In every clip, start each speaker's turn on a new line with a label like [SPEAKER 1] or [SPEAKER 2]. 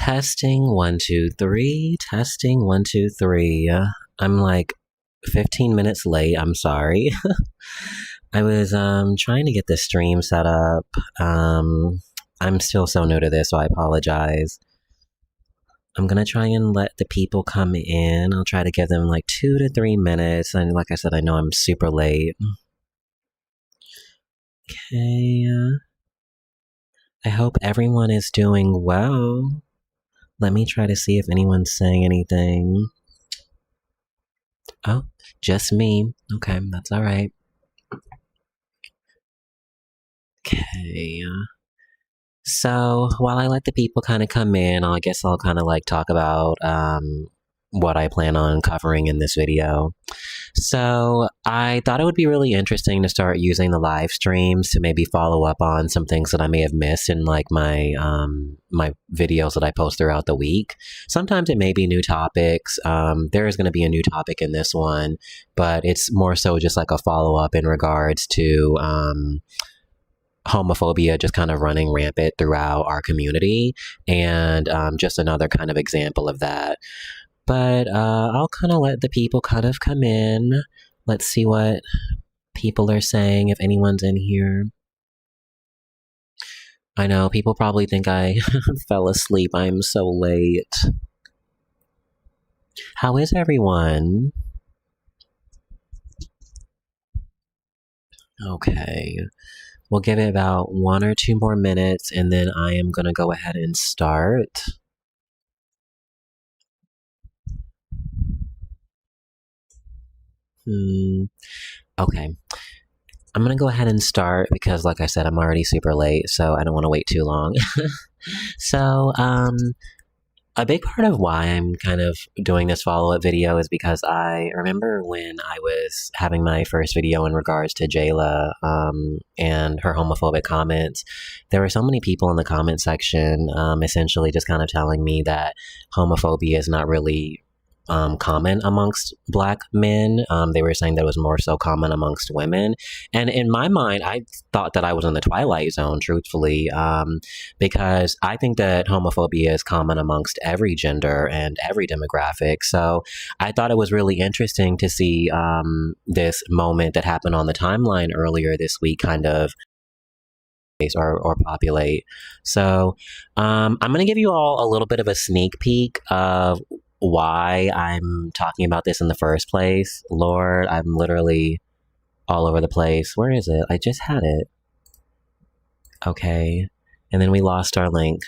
[SPEAKER 1] Testing 1 2 3. Testing 1 2 3. I'm like 15 minutes late. I'm sorry. I was trying to get the stream set up. I'm still so new to this, so I apologize. I'm gonna try and let the people come in. I'll try to give them like 2 to 3 minutes. And like I said, I know I'm super late. Okay. I hope everyone is doing well. Let me try to see if anyone's saying anything. Oh, just me. Okay, that's all right. Okay. So while I let the people kind of come in, I guess I'll kind of like talk about what I plan on covering in this video. So I thought it would be really interesting to start using the live streams to maybe follow up on some things that I may have missed in like my my videos that I post throughout the week. Sometimes it may be new topics. There is going to be a new topic in this one, but it's more so just like a follow up in regards to homophobia just kind of running rampant throughout our community, and just another kind of example of that. But I'll kind of let the people kind of come in. Let's see what people are saying, if anyone's in here. I know people probably think I fell asleep. I'm so late. How is everyone? Okay. We'll give it about 1 or 2 more minutes, and then I am going to go ahead and start. Okay. I'm going to go ahead and start because, like I said, I'm already super late, so I don't want to wait too long. So, a big part of why I'm kind of doing this follow-up video is because I remember when I was having my first video in regards to Jayla and her homophobic comments, there were so many people in the comment section essentially just kind of telling me that homophobia is not really common amongst Black men. They were saying that it was more so common amongst women. And in my mind, I thought that I was in the twilight zone, truthfully, because I think that homophobia is common amongst every gender and every demographic. So I thought it was really interesting to see this moment that happened on the timeline earlier this week kind of or populate. So I'm going to give you all a little bit of a sneak peek of why I'm talking about this in the first place. Lord, I'm literally all over the place. Where is it? I just had it. Okay. And then we lost our link.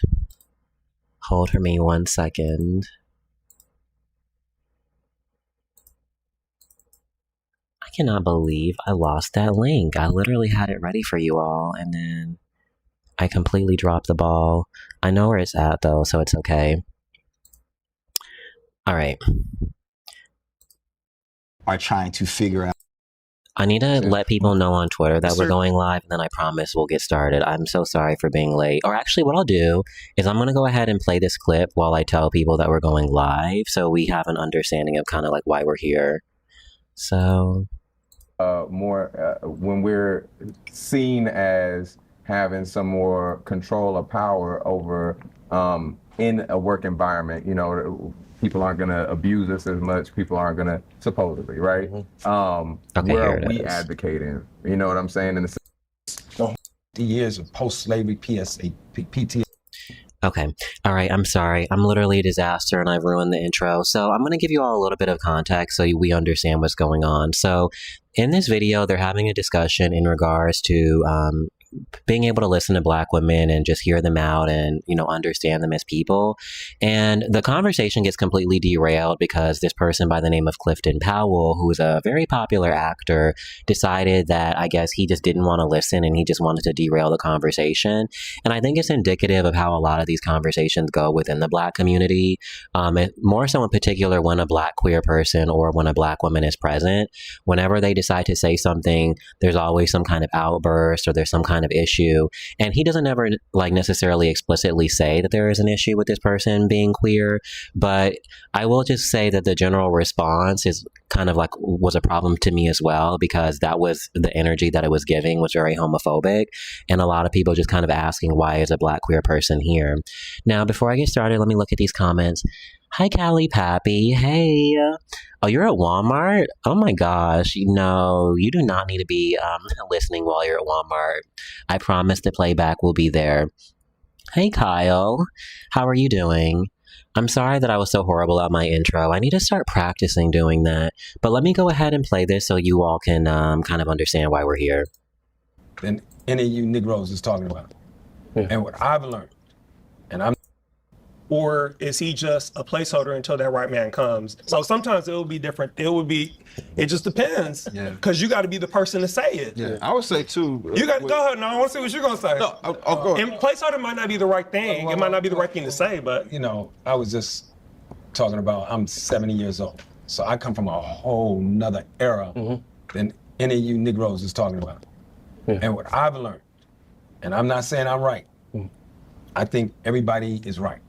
[SPEAKER 1] Hold for me 1 second. I cannot believe I lost that link. I literally had it ready for you all, and then I completely dropped the ball. I know where it's at though, so it's okay. All right.
[SPEAKER 2] Are trying to figure out.
[SPEAKER 1] I need to let people know on Twitter that we're going live, and then I promise we'll get started. I'm so sorry for being late. Or actually, what I'll do is I'm going to go ahead and play this clip while I tell people that we're going live, so we have an understanding of kind of like why we're here. So,
[SPEAKER 3] when we're seen as having some more control or power over in a work environment, you know, people aren't going to abuse us as much. People aren't going to, supposedly, right?
[SPEAKER 1] Okay,
[SPEAKER 3] where are we advocating? You know what I'm saying? In
[SPEAKER 2] the years of post-slavery PT.
[SPEAKER 1] Okay. All right. I'm sorry. I'm literally a disaster and I've ruined the intro. So I'm going to give you all a little bit of context so we understand what's going on. So in this video, they're having a discussion in regards to being able to listen to Black women and just hear them out and, you know, understand them as people. And the conversation gets completely derailed because this person by the name of Clifton Powell, who's a very popular actor, decided that I guess he just didn't want to listen and he just wanted to derail the conversation. And I think it's indicative of how a lot of these conversations go within the Black community, more so in particular when a Black queer person or when a Black woman is present. Whenever they decide to say something, there's always some kind of outburst or there's some kind kind of issue. And he doesn't ever like necessarily explicitly say that there is an issue with this person being queer, but I will just say that the general response is kind of like was a problem to me as well, because that was the energy that it was giving was very homophobic, and a lot of people just kind of asking, why is a Black queer person here? Now, before I get started, let me look at these comments. Hi, Callie Pappy. Hey. Oh, you're at Walmart? Oh my gosh. No, you do not need to be listening while you're at Walmart. I promise the playback will be there. Hey, Kyle. How are you doing? I'm sorry that I was so horrible at my intro. I need to start practicing doing that. But let me go ahead and play this so you all can kind of understand why we're here.
[SPEAKER 2] Than any of you Negroes is talking about. Yeah. And what I've learned, and I'm...
[SPEAKER 4] Or is he just a placeholder until that right man comes? So sometimes it will be different. It just depends. Yeah. Because you got to be the person to say it.
[SPEAKER 5] Yeah, I would say too.
[SPEAKER 4] You got to go ahead. No, I want to see what you're going to say.
[SPEAKER 5] No, I'll go ahead.
[SPEAKER 4] And placeholder might not be the right thing. It might not be the right thing to say, but.
[SPEAKER 2] You know, I was just talking about, I'm 70 years old. So I come from a whole nother era than any of you Negroes is talking about. Yeah. And what I've learned, and I'm not saying I'm right, I think everybody is right.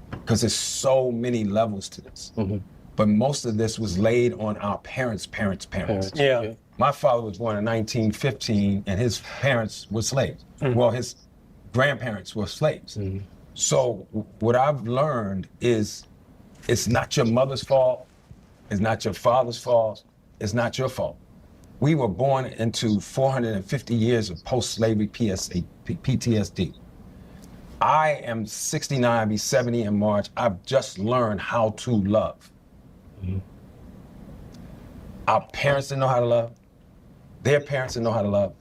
[SPEAKER 2] Because there's so many levels to this. But most of this was laid on our parents' parents.
[SPEAKER 4] Yeah.
[SPEAKER 2] My father was born in 1915 and his parents were slaves. Well, his grandparents were slaves. So what I've learned is it's not your mother's fault, it's not your father's fault, it's not your fault. We were born into 450 years of post-slavery PTSD. I am 69, I'll be 70 in March. I've just learned how to love. Our parents didn't know how to love. Their parents didn't know how to love.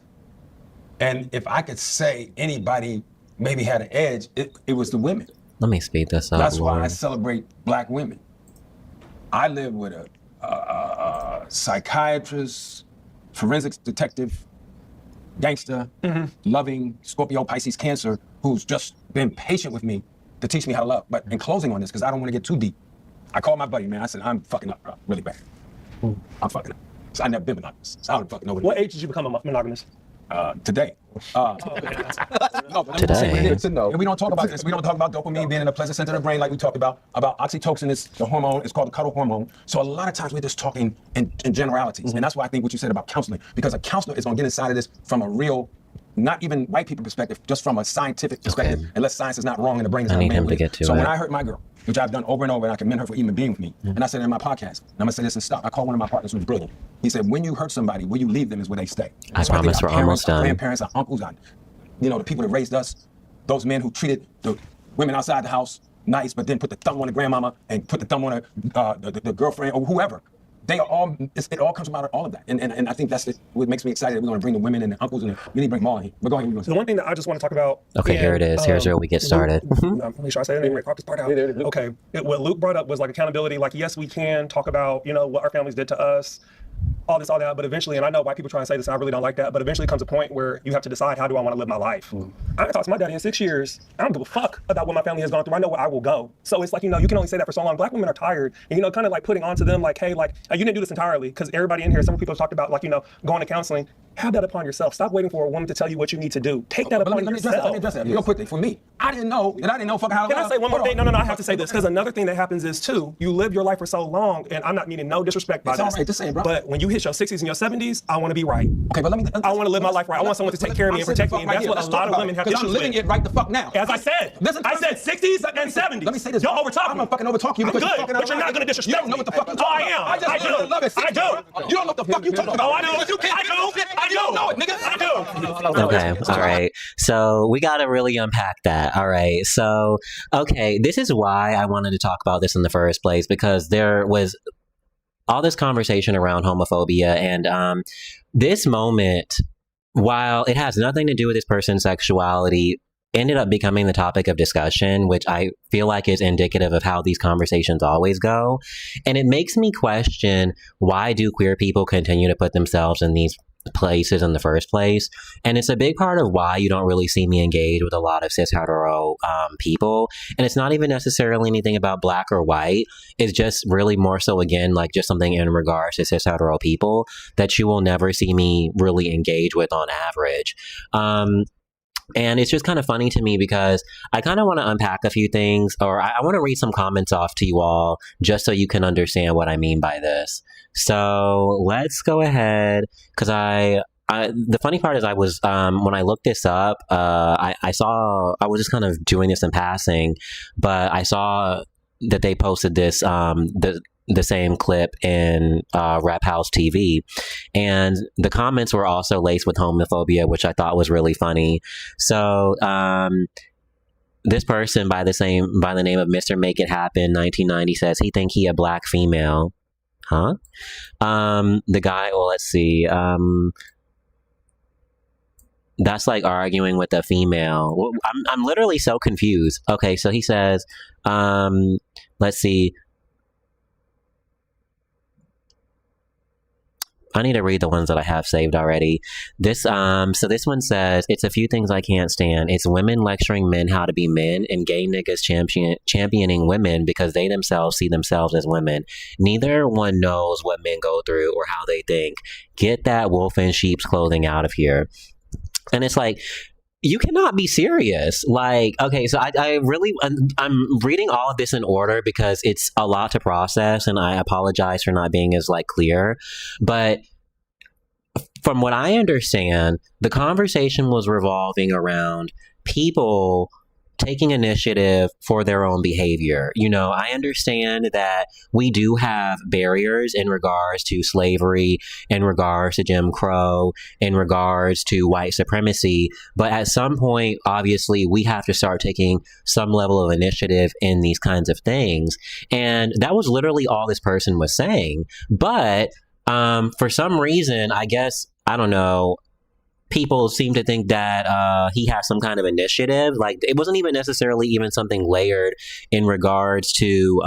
[SPEAKER 2] And if I could say anybody maybe had an edge, it was the women.
[SPEAKER 1] Let me speed this up.
[SPEAKER 2] That's why I celebrate Black women. I live with a psychiatrist, forensics detective, gangster, loving Scorpio, Pisces, Cancer, who's just been patient with me to teach me how to love. But in closing on this, because I don't want to get too deep, I called my buddy, man. I said, I'm fucking up, bro, really bad. I'm fucking up. So I never been monogamous. So I don't fucking know
[SPEAKER 4] what age did you become a monogamous?
[SPEAKER 2] Today. No, but
[SPEAKER 1] Today.
[SPEAKER 2] And we don't talk about this. We don't talk about dopamine being in the pleasure center of the brain like we talked about oxytocin is the hormone. It's called the cuddle hormone. So a lot of times we're just talking in generalities. And that's why I think what you said about counseling, because a counselor is going to get inside of this from a real, not even white people perspective, just from a scientific perspective, unless science is not wrong and the brain is not
[SPEAKER 1] I need him to get to it.
[SPEAKER 2] So when I hurt my girl, which I've done over and over, and I commend her for even being with me, and I said it in my podcast, and I'm gonna say this and stop. I called one of my partners who's brilliant. He said, when you hurt somebody, where you leave them is where they stay.
[SPEAKER 1] I promise we're almost done.
[SPEAKER 2] Our grandparents, our uncles, the people that raised us, those men who treated the women outside the house nice, but then put the thumb on the grandmama and put the thumb on the girlfriend or whoever. They are all, it all comes from out of all of that. And I think that's what makes me excited that we're going to bring the women and the uncles and we need to bring them all in here. But go ahead.
[SPEAKER 4] The one thing that I just want to talk about.
[SPEAKER 1] Okay, here it is. Here's where we get started.
[SPEAKER 4] Make sure I say it. Pop this part out. Okay. What Luke brought up was like accountability. Like, yes, we can talk about, what our families did to us, all this, all that. But eventually, and I know white people try and say this, and I really don't like that, but eventually comes a point where you have to decide, how do I want to live my life? I haven't talked to my daddy in 6 years. I don't give a fuck about what my family has gone through. I know where I will go. So it's like, you can only say that for so long. Black women are tired. And, kind of like putting onto them like, hey, like, you didn't do this entirely. Because everybody in here, some people have talked about like, going to counseling. Have that upon yourself. Stop waiting for a woman to tell you what you need to do. Take that upon yourself.
[SPEAKER 2] Let me address that real quickly. For me, I didn't know fucking how to
[SPEAKER 4] Can I say one more thing? No, I have to say this. Because another thing that happens is, too, you live your life for so long, and I'm not meaning no disrespect by this.
[SPEAKER 2] It's all right, just say it, bro.
[SPEAKER 4] But when you hit your 60s and your 70s, I want to be right.
[SPEAKER 2] Okay, but
[SPEAKER 4] I want to live my life right. I want someone to take care of me and protect me, and that's what a lot of women have issues with.
[SPEAKER 2] I'm living it right the fuck now.
[SPEAKER 4] As I said, 60s and 70s.
[SPEAKER 2] Let me say this.
[SPEAKER 4] Y'all overtalk me.
[SPEAKER 2] I'm gonna fucking overtalk you.
[SPEAKER 4] I'm good, but you're not gonna disrespect me.
[SPEAKER 2] You don't know what the fuck you're
[SPEAKER 4] Oh,
[SPEAKER 2] talking
[SPEAKER 4] I am.
[SPEAKER 2] about.
[SPEAKER 4] I do.
[SPEAKER 2] You don't know what the fuck you're talking about.
[SPEAKER 4] Oh, I do. I do.
[SPEAKER 2] You don't know it, nigga.
[SPEAKER 4] I do.
[SPEAKER 1] Okay, all right. So we got to really unpack that. All right. So, okay, this is why I wanted to talk about this in the first place, because there was all this conversation around homophobia, and this moment, while it has nothing to do with this person's sexuality, ended up becoming the topic of discussion, which I feel like is indicative of how these conversations always go. And it makes me question, why do queer people continue to put themselves in these places in the first place. And it's a big part of why you don't really see me engage with a lot of cis hetero people. And it's not even necessarily anything about black or white. It's just really more so, again, like just something in regards to cis hetero people that you will never see me really engage with on average. And it's just kind of funny to me because I kind of want to unpack a few things, or I want to read some comments off to you all just so you can understand what I mean by this. So let's go ahead, because the funny part is I was, when I looked this up, I was just kind of doing this in passing, but I saw that they posted this, the same clip in Rap House TV, and the comments were also laced with homophobia, which I thought was really funny. So this person by the name of Mr. Make It Happen 1990 says he think he a black female. Huh? The guy, well, let's see. That's like arguing with a female. Well, I'm literally so confused. Okay, so he says, let's see. I need to read the ones that I have saved already. So this one says, it's a few things I can't stand. It's women lecturing men how to be men and gay niggas championing women because they themselves see themselves as women. Neither one knows what men go through or how they think. Get that wolf in sheep's clothing out of here. And it's like, you cannot be serious. Like, okay, so I'm reading all of this in order because it's a lot to process, and I apologize for not being as like clear. But from what I understand, the conversation was revolving around people taking initiative for their own behavior. You know, I understand that we do have barriers in regards to slavery, in regards to Jim Crow, in regards to white supremacy, but at some point, obviously, we have to start taking some level of initiative in these kinds of things. And that was literally all this person was saying. But for some reason, I guess, I don't know, people seem to think that he has some kind of initiative. Like, it wasn't even necessarily even something layered in regards to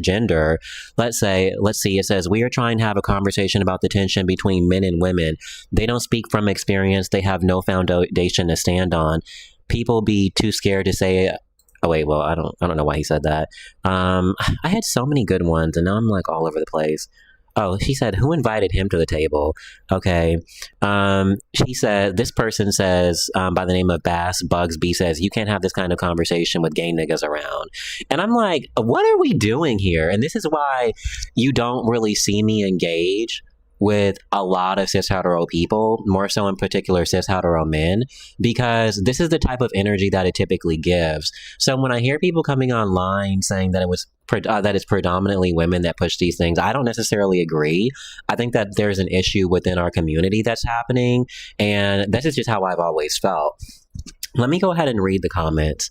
[SPEAKER 1] gender. Let's see. It says, we are trying to have a conversation about the tension between men and women. They don't speak from experience. They have no foundation to stand on. People be too scared to say it. Oh wait, well, I don't know why he said that. I had so many good ones, and now I'm like all over the place. Oh, she said, who invited him to the table? Okay. She said, this person says, by the name of Bass Bugsby says, you can't have this kind of conversation with gay niggas around. And I'm like, what are we doing here? And this is why you don't really see me engage with a lot of cis hetero people, more so in particular cis hetero men, because this is the type of energy that it typically gives. So when I hear people coming online saying that that it's predominantly women that push these things, I don't necessarily agree. I think that there's an issue within our community that's happening, and this is just how I've always felt. Let me go ahead and read the comments.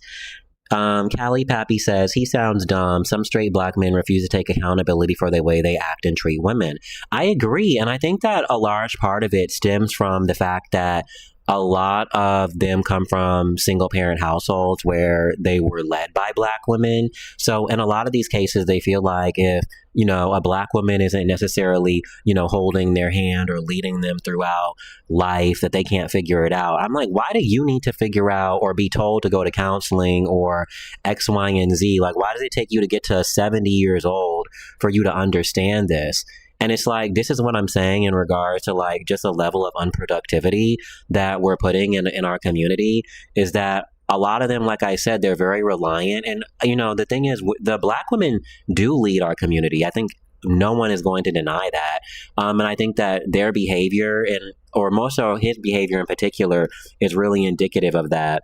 [SPEAKER 1] Callie Pappy says, he sounds dumb. Some straight black men refuse to take accountability for the way they act and treat women. I agree. And I think that a large part of it stems from the fact that a lot of them come from single parent households where they were led by black women. So in a lot of these cases, they feel like if, you know, a black woman isn't necessarily, you know, holding their hand or leading them throughout life, that they can't figure it out. I'm like, why do you need to figure out or be told to go to counseling or X, Y, and Z? Like, why does it take you to get to 70 years old for you to understand this? And it's like, this is what I'm saying in regards to like just a level of unproductivity that we're putting in our community, is that a lot of them, like I said, they're very reliant. And, you know, the thing is, the black women do lead our community. I think no one is going to deny that. And I think that their behavior, or more so his behavior in particular, is really indicative of that.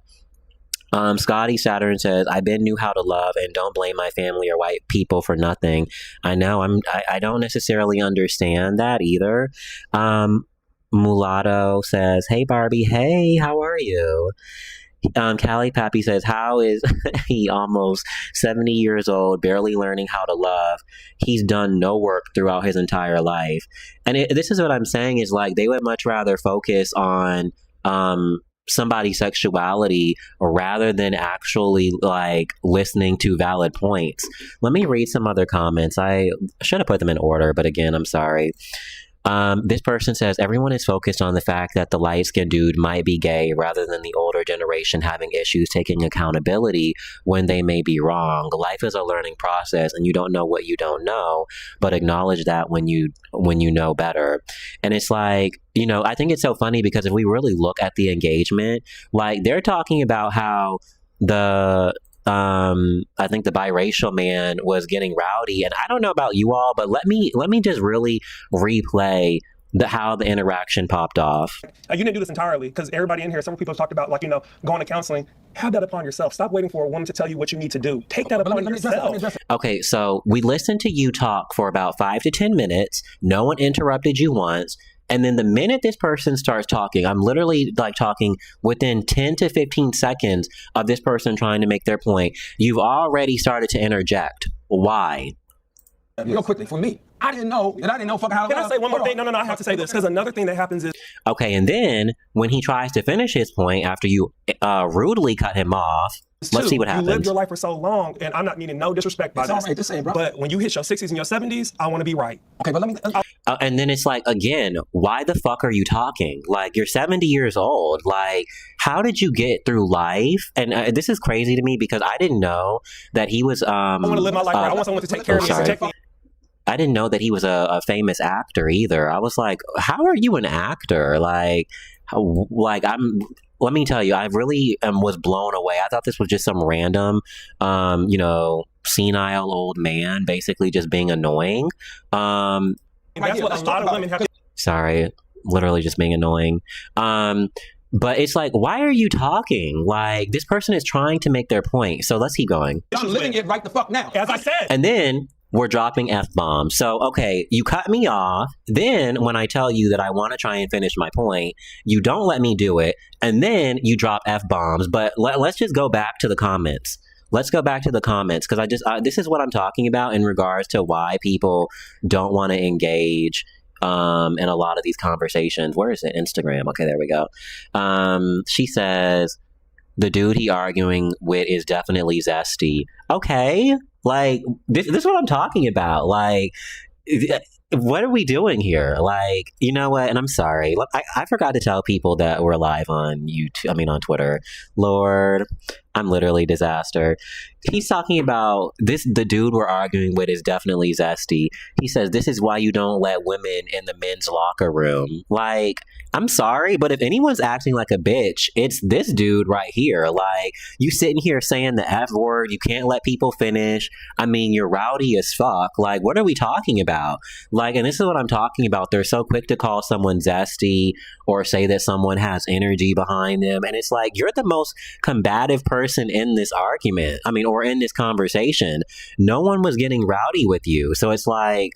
[SPEAKER 1] Scotty Saturn says, I been knew how to love and don't blame my family or white people for nothing. I know I don't necessarily understand that either. Mulatto says, hey Barbie, hey, how are you? Callie Pappy says, how is he almost 70 years old, barely learning how to love? He's done no work throughout his entire life. And this is what I'm saying, is like, they would much rather focus on somebody's sexuality rather than actually like listening to valid points. Let me read some other comments. I should have put them in order, but again, I'm sorry. This person says everyone is focused on the fact that the light-skinned dude might be gay rather than the older generation having issues taking accountability when they may be wrong. Life is a learning process, and you don't know what you don't know, but acknowledge that when you know better. And it's like, you know, I think it's so funny because if we really look at the engagement, like they're talking about how I think the biracial man was getting rowdy, and I don't know about you all, but let me just really replay how the interaction popped off.
[SPEAKER 4] You didn't do this entirely, because everybody in here, several people have talked about, like, you know, going to counseling. Have that upon yourself. Stop waiting for a woman to tell you what you need to do. Take that upon yourself.
[SPEAKER 1] Okay, so we listened to you talk for about 5 to 10 minutes. No one interrupted you once. And then the minute this person starts talking, I'm literally like talking within 10 to 15 seconds of this person trying to make their point, you've already started to interject. Why?
[SPEAKER 2] Real quickly, for me, I didn't know fucking how to.
[SPEAKER 4] Can I say one more thing? No, I have to say this, because another thing that happens is...
[SPEAKER 1] Okay, and then when he tries to finish his point after you rudely cut him off, let's see what happens.
[SPEAKER 4] You lived your life for so long, and I'm not meaning no disrespect by
[SPEAKER 2] It's
[SPEAKER 4] this.
[SPEAKER 2] all right to say, bro.
[SPEAKER 4] But when you hit your 60s and your 70s, I want to be right.
[SPEAKER 2] Okay, but let me.
[SPEAKER 1] And then it's like, again, why the fuck are you talking? Like, you're 70 years old. Like, how did you get through life? And this is crazy to me because I didn't know that he was...
[SPEAKER 4] I want to live my life right. I want someone to take care of me and protect me.
[SPEAKER 1] I didn't know that he was a famous actor either. I was like, how are you an actor? Like, let me tell you, I really was blown away. I thought this was just some random, you know, senile old man basically just being annoying.
[SPEAKER 4] And that's what a lot of women have to...
[SPEAKER 1] Sorry, literally just being annoying. But it's like, why are you talking? Like, this person is trying to make their point. So let's keep going.
[SPEAKER 2] I'm living it right the fuck now.
[SPEAKER 4] As I said.
[SPEAKER 1] And then we're dropping F-bombs. So, okay, you cut me off. Then when I tell you that I want to try and finish my point, you don't let me do it. And then you drop F-bombs. But let's just go back to the comments. Let's go back to the comments, because this is what I'm talking about in regards to why people don't want to engage in a lot of these conversations. Where is it? Instagram. Okay, there we go. She says, the dude he arguing with is definitely zesty. Okay, like, this is what I'm talking about. Like, what are we doing here? Like, you know what? And I'm sorry. Look, I forgot to tell people that we're live on YouTube. I mean, on Twitter. Lord, I'm literally disaster. He's talking about this. The dude we're arguing with is definitely zesty. He says, this is why you don't let women in the men's locker room. Like, I'm sorry, but if anyone's acting like a bitch, it's this dude right here. Like, you sitting here saying the F word, you can't let people finish. I mean, you're rowdy as fuck. Like, what are we talking about? Like, and this is what I'm talking about. They're so quick to call someone zesty or say that someone has energy behind them. And it's like, you're the most combative person in this argument. I mean, or in this conversation. No one was getting rowdy with you. So it's like,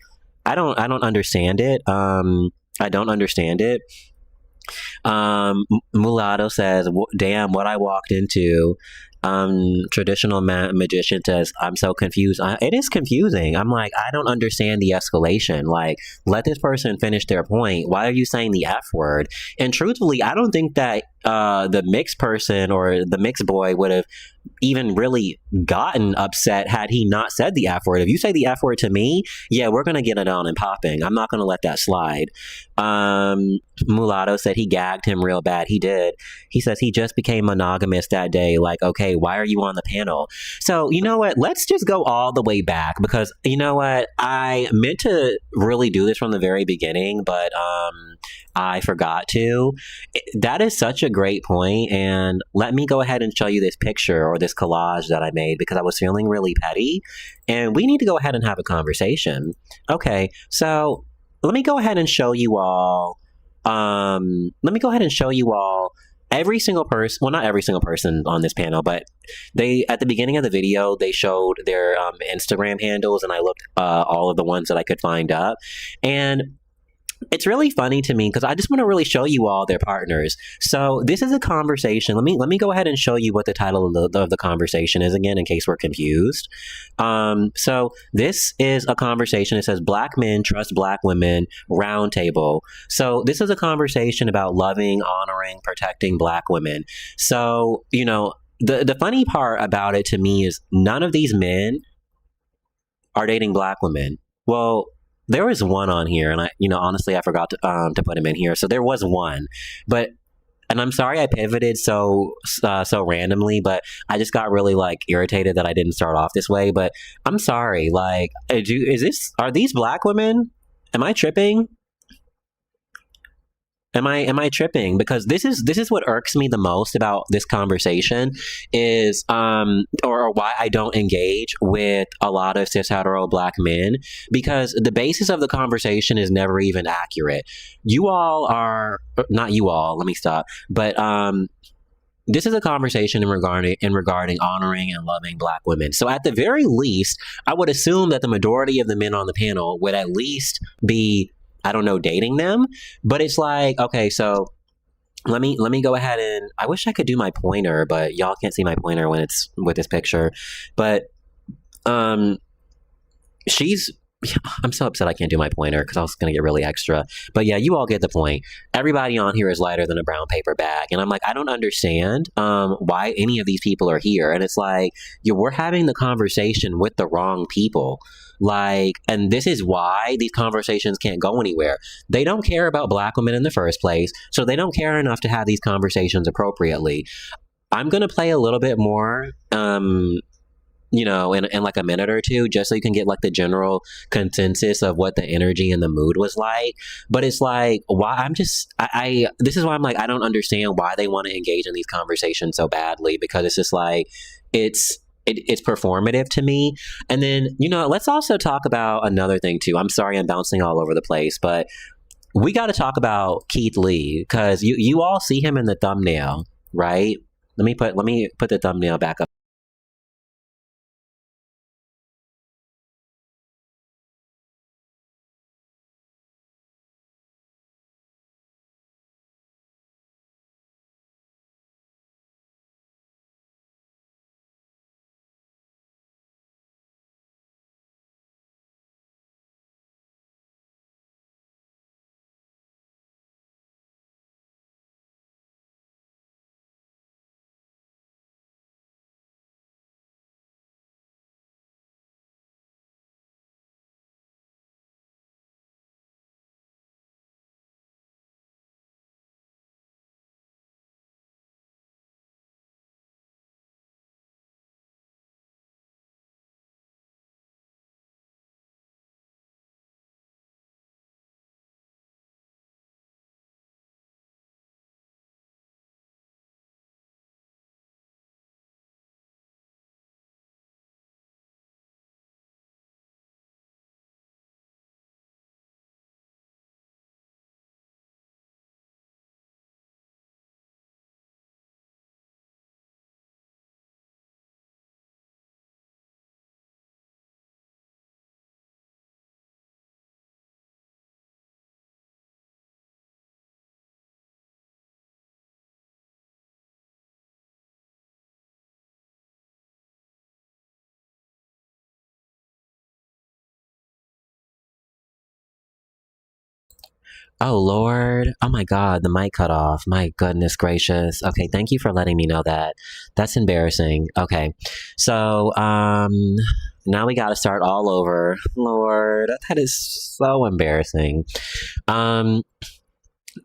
[SPEAKER 1] I don't understand it. I don't understand it. Mulatto says, damn, what I walked into. Traditional magician says, I'm so confused. It is confusing. I'm like, I don't understand the escalation. Like, let this person finish their point. Why are you saying the F word? And truthfully, I don't think that the mixed person or the mixed boy would have even really gotten upset had he not said the F word. If you say the F word to me, yeah, we're going to get it on and popping. I'm not going to let that slide. Mulatto said he gagged him real bad. He did. He says he just became monogamous that day. Like, okay, why are you on the panel? So, you know what? Let's just go all the way back, because you know what? I meant to really do this from the very beginning, but I forgot to. That is such a great point, and let me go ahead and show you this picture or this collage that I made because I was feeling really petty, and we need to go ahead and have a conversation. Okay, so let me go ahead and show you all. Every single person, well, not every single person on this panel, but they, at the beginning of the video, they showed their Instagram handles, and I looked all of the ones that I could find up, and it's really funny to me because I just want to really show you all their partners. So this is a conversation. Let me go ahead and show you what the title of the conversation is again, in case we're confused. So this is a conversation. It says Black Men Trust Black Women Roundtable. So this is a conversation about loving, honoring, protecting Black women. So, you know, the funny part about it to me is none of these men are dating Black women. Well, there was one on here, and honestly, I forgot to put him in here. So there was one, but. And I'm sorry I pivoted so randomly, but I just got really like irritated that I didn't start off this way. But I'm sorry. Like, are these black women? Am I tripping? Am I tripping? Because this is what irks me the most about this conversation is or why I don't engage with a lot of cis hetero black men, because the basis of the conversation is never even accurate. You all are not you all, let me stop. But this is a conversation in regarding honoring and loving black women. So at the very least, I would assume that the majority of the men on the panel would at least be, I don't know, dating them. But it's like, okay, so let me go ahead and I wish I could do my pointer, but y'all can't see my pointer when it's with this picture. But I'm so upset I can't do my pointer because I was going to get really extra. But yeah, you all get the point. Everybody on here is lighter than a brown paper bag. And I'm like, I don't understand why any of these people are here. And it's like, we're having the conversation with the wrong people. Like, and this is why these conversations can't go anywhere. They don't care about black women in the first place, so they don't care enough to have these conversations appropriately. I'm going to play a little bit more, in like a minute or two, just so you can get like the general consensus of what the energy and the mood was like. But it's like, why this is why I'm like, I don't understand why they want to engage in these conversations so badly, because it's just like, it's performative to me. And then, let's also talk about another thing too. I'm sorry I'm bouncing all over the place, but we got to talk about Keith Lee, because you all see him in the thumbnail, right? Let me put the thumbnail back up. Oh, Lord. Oh, my God. The mic cut off. My goodness gracious. Okay. Thank you for letting me know that. That's embarrassing. Okay. So, now we got to start all over. Lord, that is so embarrassing.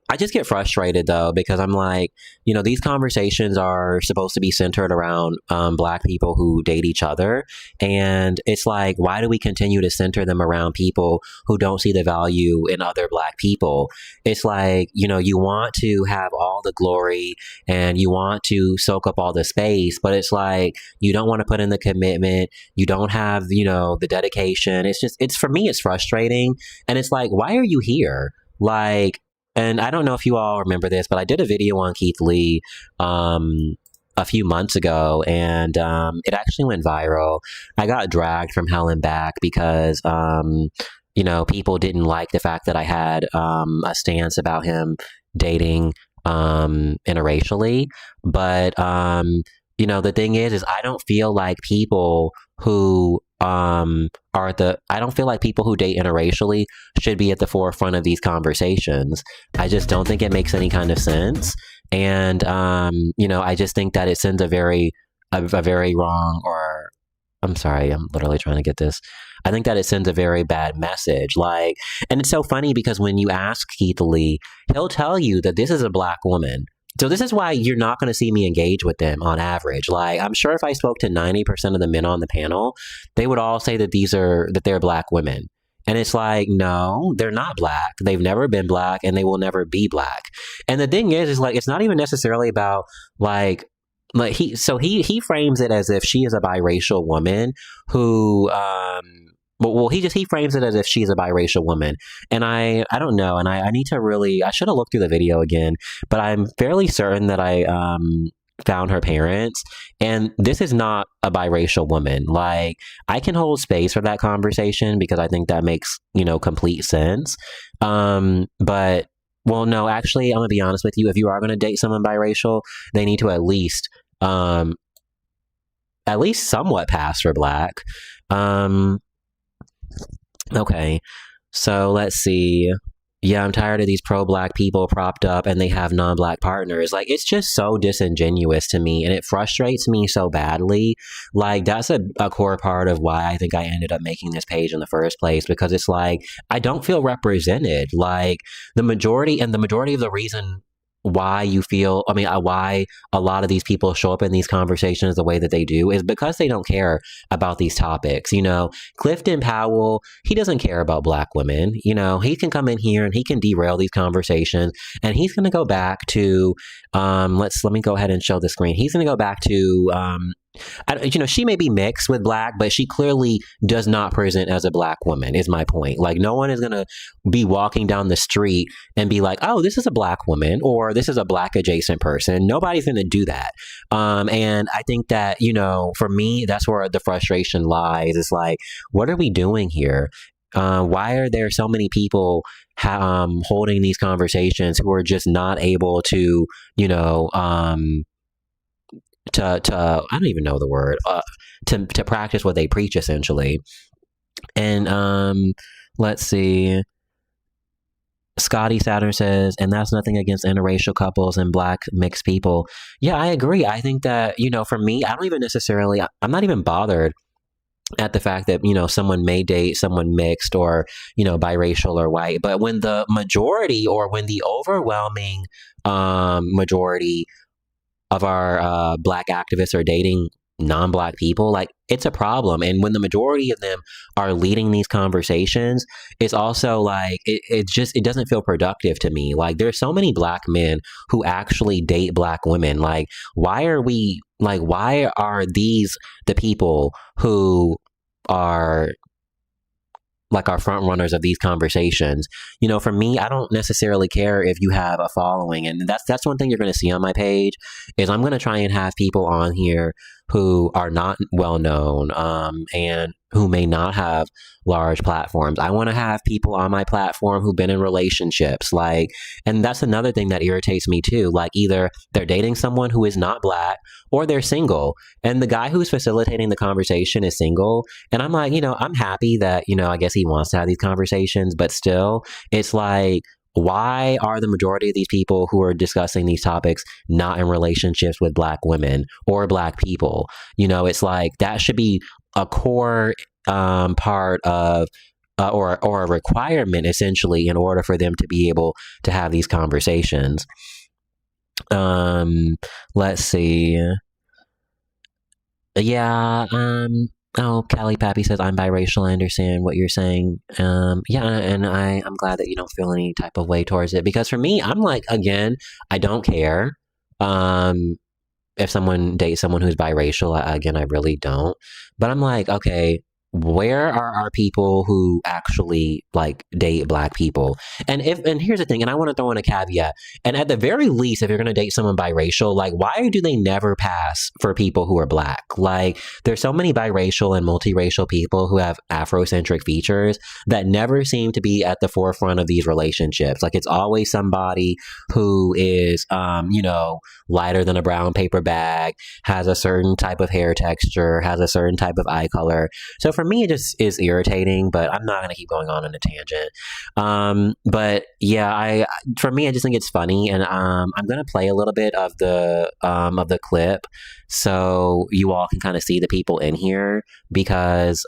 [SPEAKER 1] I just get frustrated though, because I'm like, these conversations are supposed to be centered around black people who date each other. And it's like, why do we continue to center them around people who don't see the value in other black people? It's like, you want to have all the glory and you want to soak up all the space, but it's like, you don't want to put in the commitment. You don't have, the dedication. It's for me, it's frustrating. And it's like, why are you here? Like, and I don't know if you all remember this, but I did a video on Keith Lee a few months ago, and it actually went viral. I got dragged from hell and back because, people didn't like the fact that I had a stance about him dating interracially. But, the thing is I don't feel like people who I don't feel like people who date interracially should be at the forefront of these conversations. I just don't think it makes any kind of sense. And, I just think that it sends a very wrong or I'm sorry, I'm literally trying to get this. I think that it sends a very bad message. Like, and it's so funny because when you ask Keith Lee, he'll tell you that this is a black woman. So this is why you're not going to see me engage with them on average. Like, I'm sure if I spoke to 90% of the men on the panel, they would all say that they're black women. And it's like, no, they're not black. They've never been black and they will never be black. And the thing is like, it's not even necessarily about like he frames it as if she is a biracial woman who, he frames it as if she's a biracial woman. And I don't know. And I need to I should have looked through the video again, but I'm fairly certain that I, found her parents, and this is not a biracial woman. Like, I can hold space for that conversation because I think that makes, complete sense. But well, no, actually, I'm gonna be honest with you. If you are gonna date someone biracial, they need to at least somewhat pass for black. Okay, so let's see. Yeah, I'm tired of these pro-black people propped up and they have non-black partners. Like, it's just so disingenuous to me and it frustrates me so badly. Like, that's a core part of why I think I ended up making this page in the first place, because it's like, I don't feel represented. Like, the majority of the reason why why a lot of these people show up in these conversations the way that they do is because they don't care about these topics. Clifton Powell, he doesn't care about black women. He can come in here and he can derail these conversations, and he's going to go back to, let me go ahead and show the screen. He's going to go back to, she may be mixed with black, but she clearly does not present as a black woman, is my point. Like, no one is going to be walking down the street and be like, oh, this is a black woman, or this is a black adjacent person. Nobody's going to do that. And I think that, for me, that's where the frustration lies. It's like, what are we doing here? Why are there so many people holding these conversations who are just not able to, to I don't even know the word, to practice what they preach, essentially. And let's see. Scotty Saturn says, and that's nothing against interracial couples and black mixed people. Yeah, I agree. I think that, for me, I don't even necessarily, I'm not even bothered at the fact that, someone may date someone mixed or, biracial or white. But when the majority, or when the overwhelming majority of our black activists are dating non-black people, like, it's a problem. And when the majority of them are leading these conversations, it's also like, it doesn't feel productive to me. Like, there's so many black men who actually date black women. Like, why are these the people who are like our front runners of these conversations? For me, I don't necessarily care if you have a following, and that's one thing you're going to see on my page is I'm going to try and have people on here who are not well known, and who may not have large platforms. I want to have people on my platform who've been in relationships, like, and that's another thing that irritates me too. Like, either they're dating someone who is not black, or they're single, and the guy who's facilitating the conversation is single. And I'm like, I'm happy that, I guess he wants to have these conversations, but still, it's like, why are the majority of these people who are discussing these topics not in relationships with black women or black people? It's like, that should be a core part of or a requirement, essentially, in order for them to be able to have these conversations. Let's see. Yeah. Oh, Callie Pappy says, I'm biracial. I understand what you're saying. Yeah, and I'm glad that you don't feel any type of way towards it, because for me, I'm like, again, I don't care. If someone dates someone who's biracial, again, I really don't. But I'm like, okay, where are our people who actually like date black people? And here's the thing, and I want to throw in a caveat. And at the very least, if you're going to date someone biracial, like, why do they never pass for people who are black? Like, there's so many biracial and multiracial people who have Afrocentric features that never seem to be at the forefront of these relationships. Like, it's always somebody who is, lighter than a brown paper bag, has a certain type of hair texture, has a certain type of eye color. So for for me, it just is irritating, but I'm not going to keep going on a tangent. But yeah, for me, I just think it's funny. And I'm going to play a little bit of the clip so you all can kind of see the people in here, because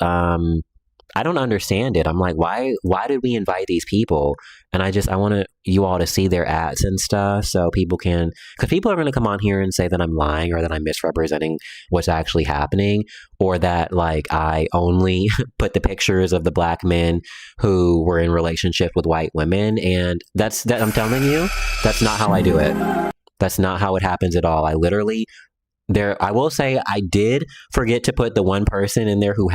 [SPEAKER 1] I don't understand it. I'm like, why did we invite these people? And I want you all to see their ads and stuff, so people can, because people are going to come on here and say that I'm lying or that I'm misrepresenting what's actually happening, or that like I only put the pictures of the black men who were in relationship with white women. And that I'm telling you, that's not how I do it. That's not how it happens at all. I literally, I will say I did forget to put the one person in there who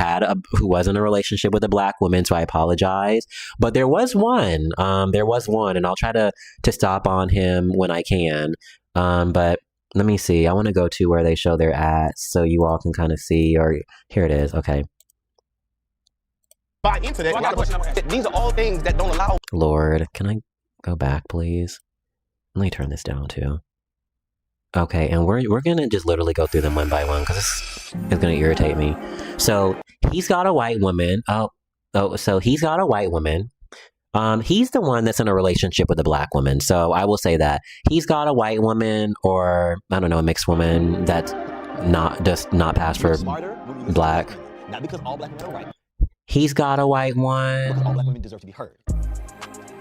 [SPEAKER 1] was in a relationship with a black woman, so I apologize. But there was one, and I'll try to stop on him when I can. But let me see. I want to go to where they show their ads so you all can kind of see. Or here it is. Okay.
[SPEAKER 5] Buy into that. These are all things that don't allow.
[SPEAKER 1] Lord, can I go back, please? Let me turn this down too. Okay, and we're gonna just literally go through them one by one because it's gonna irritate me. So he's got a white woman. So he's got a white woman. He's the one that's in a relationship with a black woman. So I will say that he's got a white woman, or I don't know, a mixed woman that's not passed for black.
[SPEAKER 5] Not because all black women are right.
[SPEAKER 1] He's got a white one.
[SPEAKER 5] Because all black women deserve to be heard.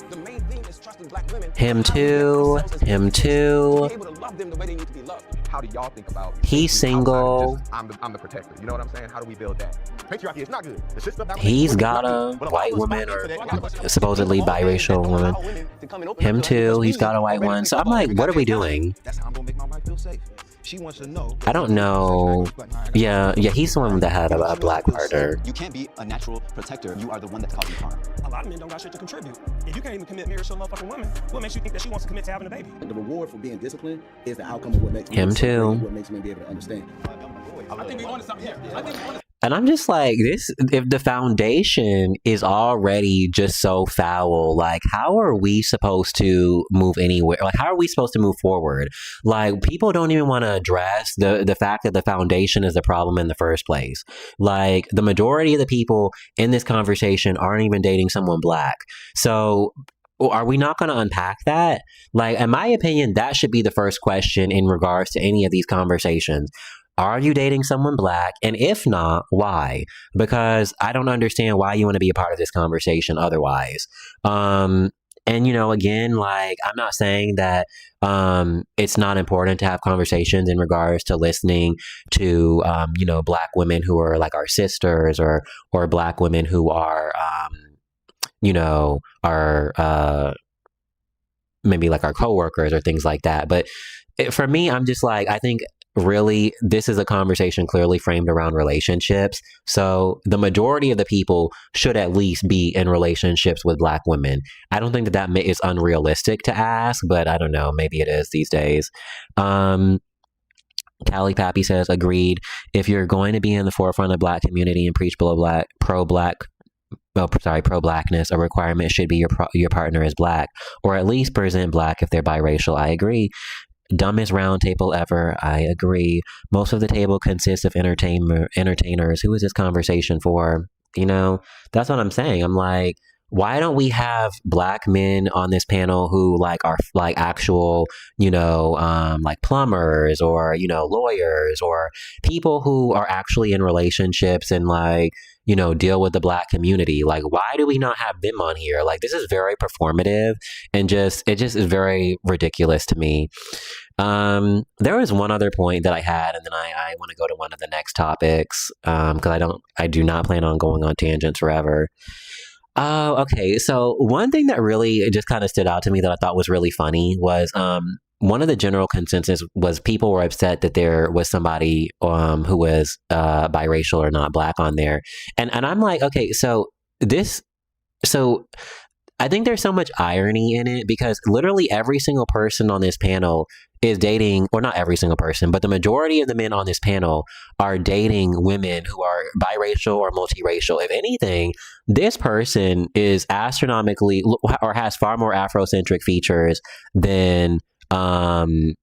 [SPEAKER 5] The main thing is trusting black women.
[SPEAKER 1] Him too. Him too.
[SPEAKER 5] Be able to love them the way they need to be loved.
[SPEAKER 3] How do y'all think about
[SPEAKER 1] He's single.
[SPEAKER 3] I'm the protector. You know what I'm saying? How do we build that? Patriarchy is not good. The shit stuff that
[SPEAKER 1] He's got a white woman, or supposedly biracial woman. Him too. He's got a white one. So I'm like, what are we doing?
[SPEAKER 6] That's how I'm gonna make my wife feel safe. She wants to know.
[SPEAKER 1] I don't know. Yeah, he's the one that had a black partner.
[SPEAKER 7] You can't be a natural protector. You are the one that's causing harm.
[SPEAKER 4] A lot of men don't got shit to contribute. If you can't even commit marriage to a motherfucking woman, what makes you think that she wants to commit to having a baby?
[SPEAKER 6] The reward for being disciplined is the outcome of what makes
[SPEAKER 1] Him too.
[SPEAKER 6] What makes men be able to understand.
[SPEAKER 5] I think we wanted something here.
[SPEAKER 1] And I'm just like, if the foundation is already just so foul, like, how are we supposed to move anywhere? Like, how are we supposed to move forward? Like, people don't even want to address the fact that the foundation is the problem in the first place. Like, the majority of the people in this conversation aren't even dating someone black. So are we not going to unpack that? Like, in my opinion, that should be the first question in regards to any of these conversations. Are you dating someone black? And if not, why? Because I don't understand why you want to be a part of this conversation otherwise. And, you know, again, like, I'm not saying that it's not important to have conversations in regards to listening to, you know, black women who are like our sisters, or black women who are, you know, are maybe like our coworkers or things like that. But for me, I'm just like, I think really this is a conversation clearly framed around relationships. So the majority of the people should at least be in relationships with black women. I don't think that is unrealistic to ask, but I don't know, maybe it is these days. Callie Pappy says, agreed. If you're going to be in the forefront of black community and preach pro-blackness, a requirement should be your partner is black, or at least present black if they're biracial. I agree. Dumbest roundtable ever. I agree. Most of the table consists of entertainers. Who is this conversation for? You know, that's what I'm saying. I'm like, why don't we have black men on this panel who like are like actual, you know, like plumbers, or, you know, lawyers, or people who are actually in relationships and like, you know, deal with the black community? Like, why do we not have them on here? Like, this is very performative, and it just is very ridiculous to me. There was one other point that I had, and then I want to go to one of the next topics, because I do not plan on going on tangents forever. Okay. So one thing that really just kind of stood out to me that I thought was really funny was, one of the general consensus was people were upset that there was somebody who was biracial or not black on there. And I'm like, okay, so I think there's so much irony in it, because literally every single person on this panel is dating, or not every single person, but the majority of the men on this panel are dating women who are biracial or multiracial. If anything, this person is astronomically, or has far more Afrocentric features than the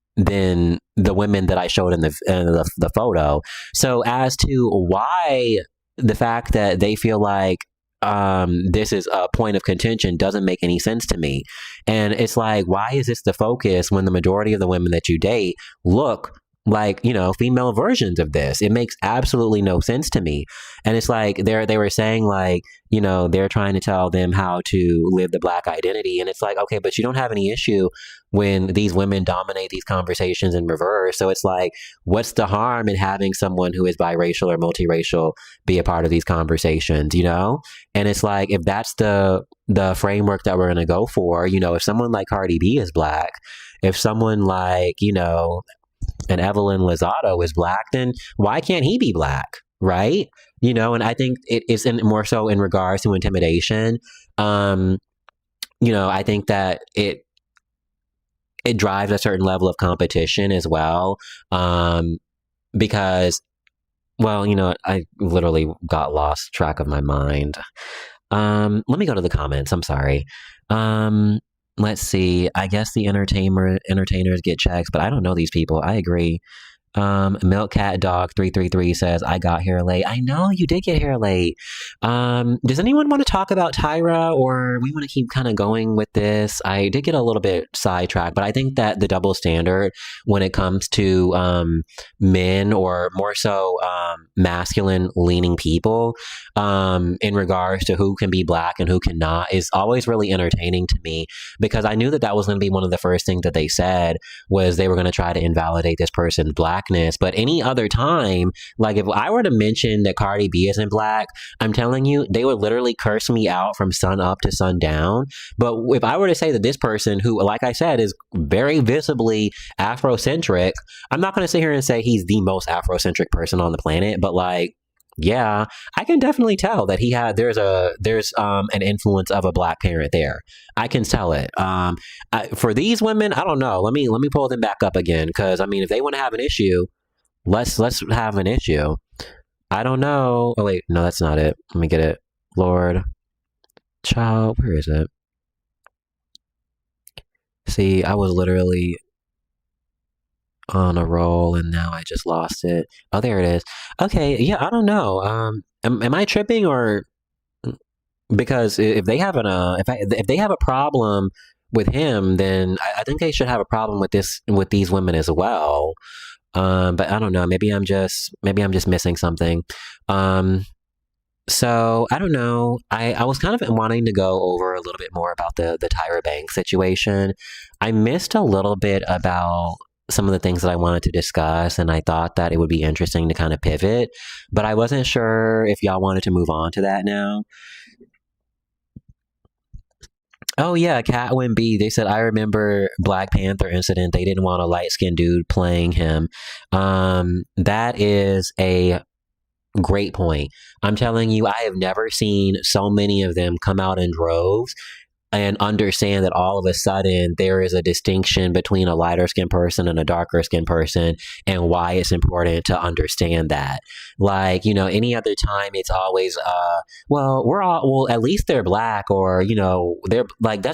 [SPEAKER 1] women that I showed in the photo. So as to why the fact that they feel like this is a point of contention doesn't make any sense to me. And it's like, why is this the focus when the majority of the women that you date look like, female versions of this? It makes absolutely no sense to me. And it's like they were saying like, they're trying to tell them how to live the Black identity. And it's like, okay, but you don't have any issue when these women dominate these conversations in reverse. So it's like, what's the harm in having someone who is biracial or multiracial be a part of these conversations, And it's like, if that's the framework that we're going to go for, if someone like Cardi B is Black, if someone like, and Evelyn Lozado is Black, then why can't he be Black, right? And I think it is more so in regards to intimidation. I think that it drives a certain level of competition as well, because, I literally got lost track of my mind. Let me go to the comments. I'm sorry. Let's see. I guess the entertainers get checks, but I don't know these people. I agree. Milk Cat Dog 333 says, I got here late. I know you did get here late. Does anyone want to talk about Tyra, or we want to keep kind of going with this? I did get a little bit sidetracked, but I think that the double standard when it comes to men, or more so masculine leaning people, in regards to who can be Black and who cannot, is always really entertaining to me, because I knew that was going to be one of the first things that they said, was they were going to try to invalidate this person's Blackness. But any other time, like if I were to mention that Cardi B isn't Black, I'm telling you, they would literally curse me out from sun up to sundown. But if I were to say that this person, who, like I said, is very visibly Afrocentric, I'm not going to sit here and say he's the most Afrocentric person on the planet, but like, yeah, I can definitely tell that there's an influence of a Black parent there. I can tell it. For these women, I don't know. Let me pull them back up again, because if they want to have an issue, let's have an issue. I don't know. Oh wait, no, that's not it. Let me get it. Lord, child, where is it? See, I was literally on a roll and now I just lost it. Oh, there it is. Okay, yeah, I don't know. Am I tripping, or because if they have if they have a problem with him, then I think they should have a problem with these women as well. But I don't know. Maybe I'm just missing something. So I don't know. I was kind of wanting to go over a little bit more about the Tyra Banks situation. I missed a little bit about some of the things that I wanted to discuss, and I thought that it would be interesting to kind of pivot, but I wasn't sure if y'all wanted to move on to that now. Oh yeah, Catwin B, they said, I remember Black Panther incident. They didn't want a light-skinned dude playing him. That is a great point. I'm telling you, I have never seen so many of them come out in droves and understand that all of a sudden there is a distinction between a lighter skinned person and a darker skinned person, and why it's important to understand that. Like, any other time it's always, at least they're Black, or, they're like,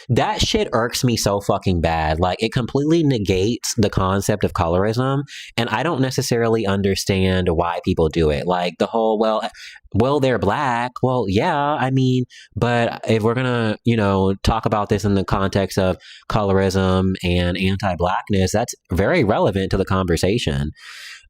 [SPEAKER 1] that shit irks me so fucking bad. Like, it completely negates the concept of colorism, and I don't necessarily understand why people do it. Like the whole, well, they're Black. Well, yeah, but if we're gonna, talk about this in the context of colorism and anti-Blackness, that's very relevant to the conversation.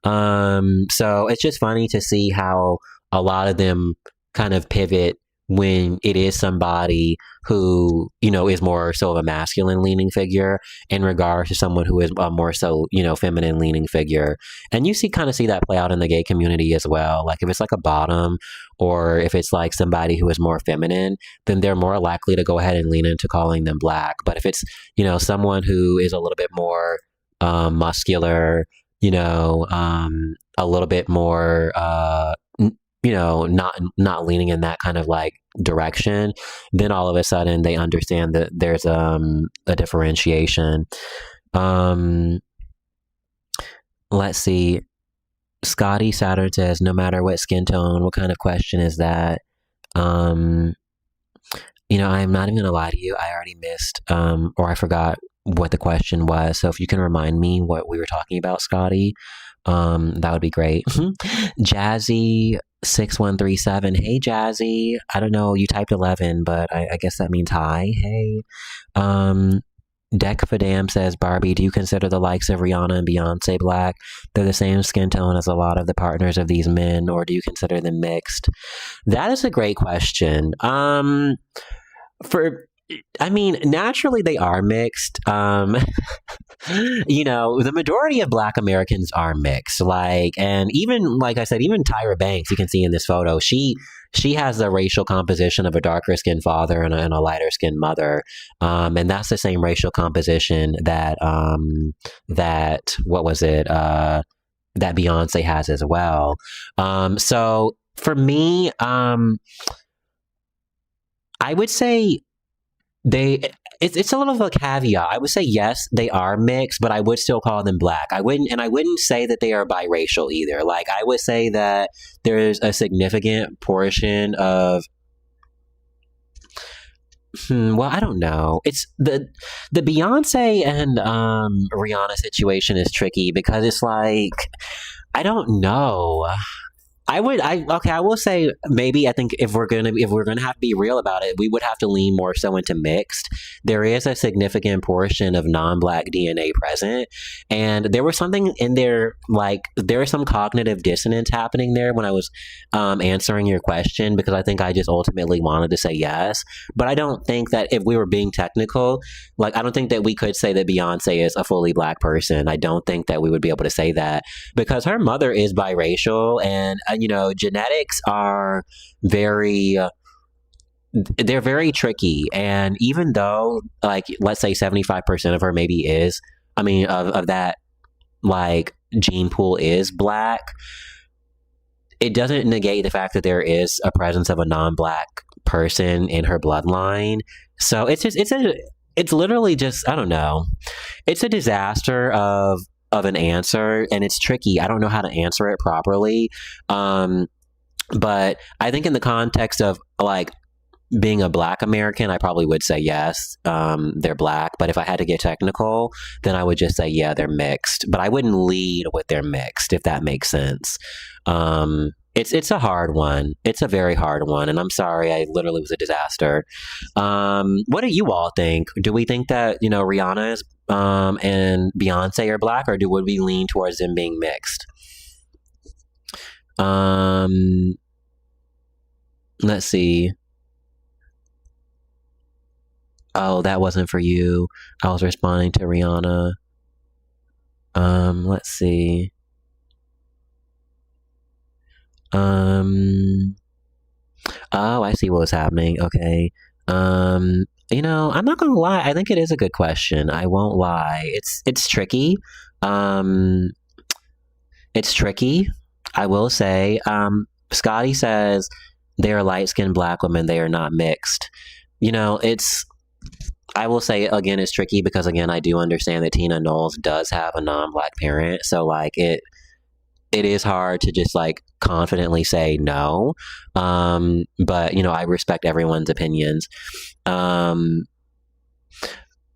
[SPEAKER 1] So it's just funny to see how a lot of them kind of pivot when it is somebody who, is more so of a masculine leaning figure in regards to someone who is a more so, feminine leaning figure. And you kind of see that play out in the gay community as well. Like if it's like a bottom, or if it's like somebody who is more feminine, then they're more likely to go ahead and lean into calling them Black. But if it's, someone who is a little bit more muscular, a little bit more not leaning in that kind of like direction, then all of a sudden they understand that there's a differentiation. Let's see. Scotty Saturn says, no matter what skin tone, what kind of question is that? I'm not even gonna lie to you, I already missed or I forgot what the question was. So if you can remind me what we were talking about, Scotty. That would be great. Jazzy 6137. Hey Jazzy. I don't know, you typed 11, but I guess that means hi. Hey. Deck Fadam says, Barbie, do you consider the likes of Rihanna and Beyonce black? They're the same skin tone as a lot of the partners of these men, or do you consider them mixed? That is a great question. Naturally they are mixed. The majority of Black Americans are mixed. And even, like I said, even Tyra Banks, you can see in this photo, she has the racial composition of a darker skinned father and a lighter skinned mother. And that's the same racial composition that Beyonce has as well. So for me, I would say it's a little of a caveat. I would say yes, they are mixed, but I would still call them black. I wouldn't say that they are biracial either. Like, I would say that there's a significant portion of I don't know. It's the Beyonce and Rihanna situation is tricky because it's like, I don't know. I will say maybe I think if we're gonna have to be real about it, we would have to lean more so into mixed. There is a significant portion of non-Black DNA present, and there was something in there, like there was some cognitive dissonance happening there when I was answering your question, because I think I just ultimately wanted to say yes, but I don't think that if we were being technical, like I don't think that we could say that Beyonce is a fully Black person. I don't think that we would be able to say that because her mother is biracial, and genetics are they're very tricky. And even though, like, let's say 75% of her maybe is, of that, like, gene pool is Black, it doesn't negate the fact that there is a presence of a non-Black person in her bloodline. So it's literally just, I don't know. It's a disaster of an answer, and it's tricky. I don't know how to answer it properly. But I think in the context of like being a Black American, I probably would say yes, they're Black. But if I had to get technical, then I would just say, yeah, they're mixed. But I wouldn't lead with they're mixed, if that makes sense. It's a hard one. It's a very hard one. And I'm sorry, I literally was a disaster. What do you all think? Do we think that, Rihanna is, and Beyonce are Black, or would we lean towards them being mixed? Let's see. Oh, that wasn't for you. I was responding to Rihanna. Let's see. Oh, I see what was happening. Okay. I'm not gonna lie. I think it is a good question. I won't lie. It's tricky. It's tricky. I will say. Scotty says they are light-skinned Black women. They are not mixed. I will say again, it's tricky because again, I do understand that Tina Knowles does have a non-Black parent. So like it is hard to just like confidently say no. But I respect everyone's opinions.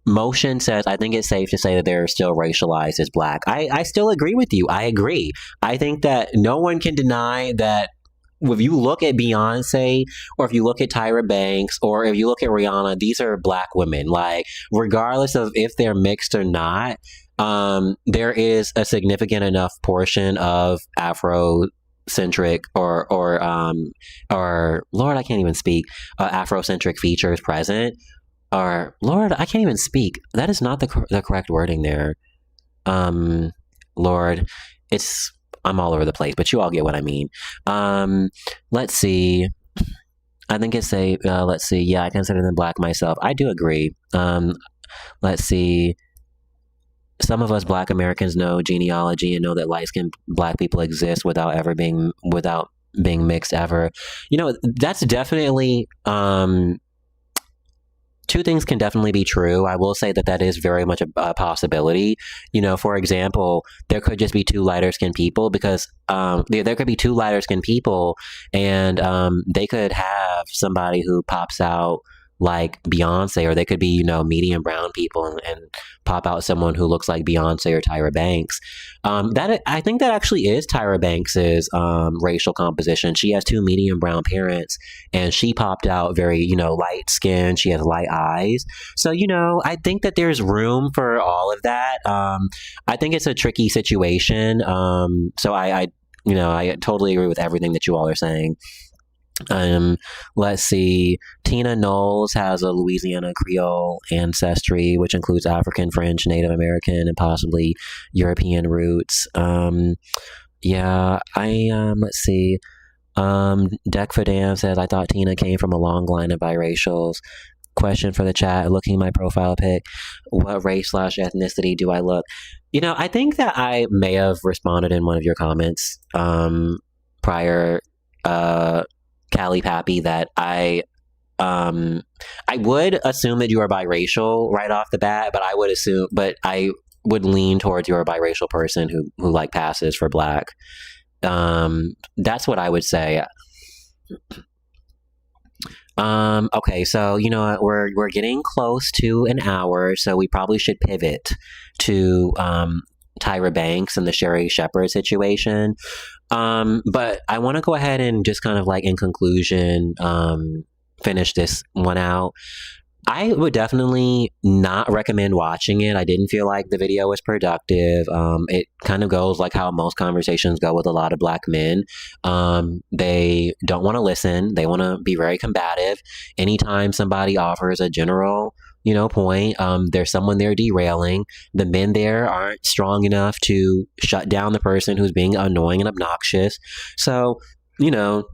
[SPEAKER 1] Motion says, I think it's safe to say that they're still racialized as Black. I still agree with you. I agree. I think that no one can deny that if you look at Beyonce, or if you look at Tyra Banks, or if you look at Rihanna, these are Black women. Like, regardless of if they're mixed or not, there is a significant enough portion of Afrocentric or Lord, I can't even speak, Afrocentric features present. Or Lord, I can't even speak. That is not the correct wording there. Lord, I'm all over the place, but you all get what I mean. Let's see. I think it's let's see. Yeah, I consider them Black myself. I do agree. Let's see. Some of us Black Americans know genealogy and know that light-skinned Black people exist without being mixed ever. That's definitely, two things can definitely be true. I will say that is very much a possibility. For example, there could just be two lighter skinned people because there could be two lighter skinned people and they could have somebody who pops out like Beyonce, or they could be, you know, medium brown people and pop out someone who looks like Beyonce or Tyra Banks. I think that actually is Tyra Banks's racial composition. She has two medium brown parents, and she popped out very, you know, light skin. She has light eyes. So, you know, I think that there's room for all of that. I think it's a tricky situation. So I totally agree with everything that you all are saying. Let's see. Tina Knowles has a Louisiana Creole ancestry, which includes African, French, Native American, and possibly European roots. Let's see. Deck Fadam says, I thought Tina came from a long line of biracials. Question for the chat, looking at my profile pic, what race/ethnicity do I look? You know, I think that I may have responded in one of your comments prior, Callie Pappy, that I would assume that you are biracial right off the bat, but I would lean towards you're a biracial person who like passes for black. That's what I would say. Okay, so you know what, we're getting close to an hour, so we probably should pivot to Tyra Banks and the Sherri Shepard situation. But I want to go ahead and just kind of like in conclusion, finish this one out. I would definitely not recommend watching it. I didn't feel like the video was productive. It kind of goes like how most conversations go with a lot of black men. They don't want to listen. They want to be very combative. Anytime somebody offers a general, you know, point, there's someone there derailing. The men there aren't strong enough to shut down the person who's being annoying and obnoxious. So, you know,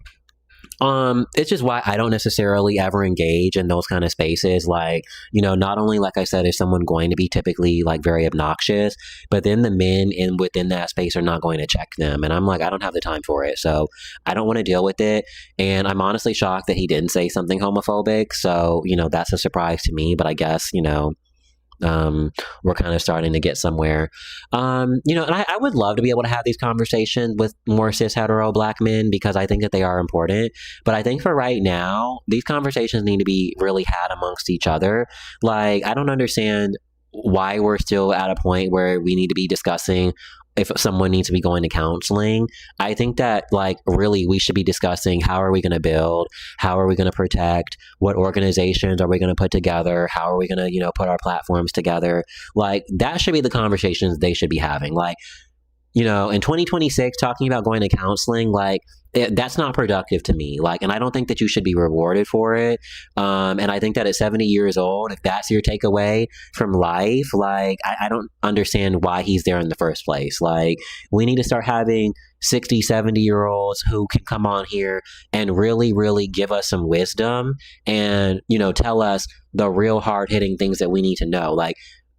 [SPEAKER 1] it's just why I don't necessarily ever engage in those kind of spaces. Like, you know, not only, like I said, is someone going to be typically like very obnoxious, but then the men within that space are not going to check them. And I'm like, I don't have the time for it. So I don't want to deal with it. And I'm honestly shocked that he didn't say something homophobic. So, you know, that's a surprise to me, but I guess, you know, we're kind of starting to get somewhere. You know, and I would love to be able to have these conversations with more cis hetero black men, because I think that they are important. But I think for right now, these conversations need to be really had amongst each other. Like, I don't understand why we're still at a point where we need to be discussing if someone needs to be going to counseling. I think that, like, really we should be discussing, how are we going to build? How are we going to protect? What organizations are we going to put together? How are we going to, you know, put our platforms together? Like, that should be the conversations they should be having. Like, you know, in 2026, talking about going to counseling, like, that's not productive to me. Like, and I don't think that you should be rewarded for it. And I think that at 70 years old, if that's your takeaway from life, like, I don't understand why he's there in the first place. Like, we need to start having 60, 70-year-olds who can come on here and really, really give us some wisdom and, you know, tell us the real hard-hitting things that we need to know. Like,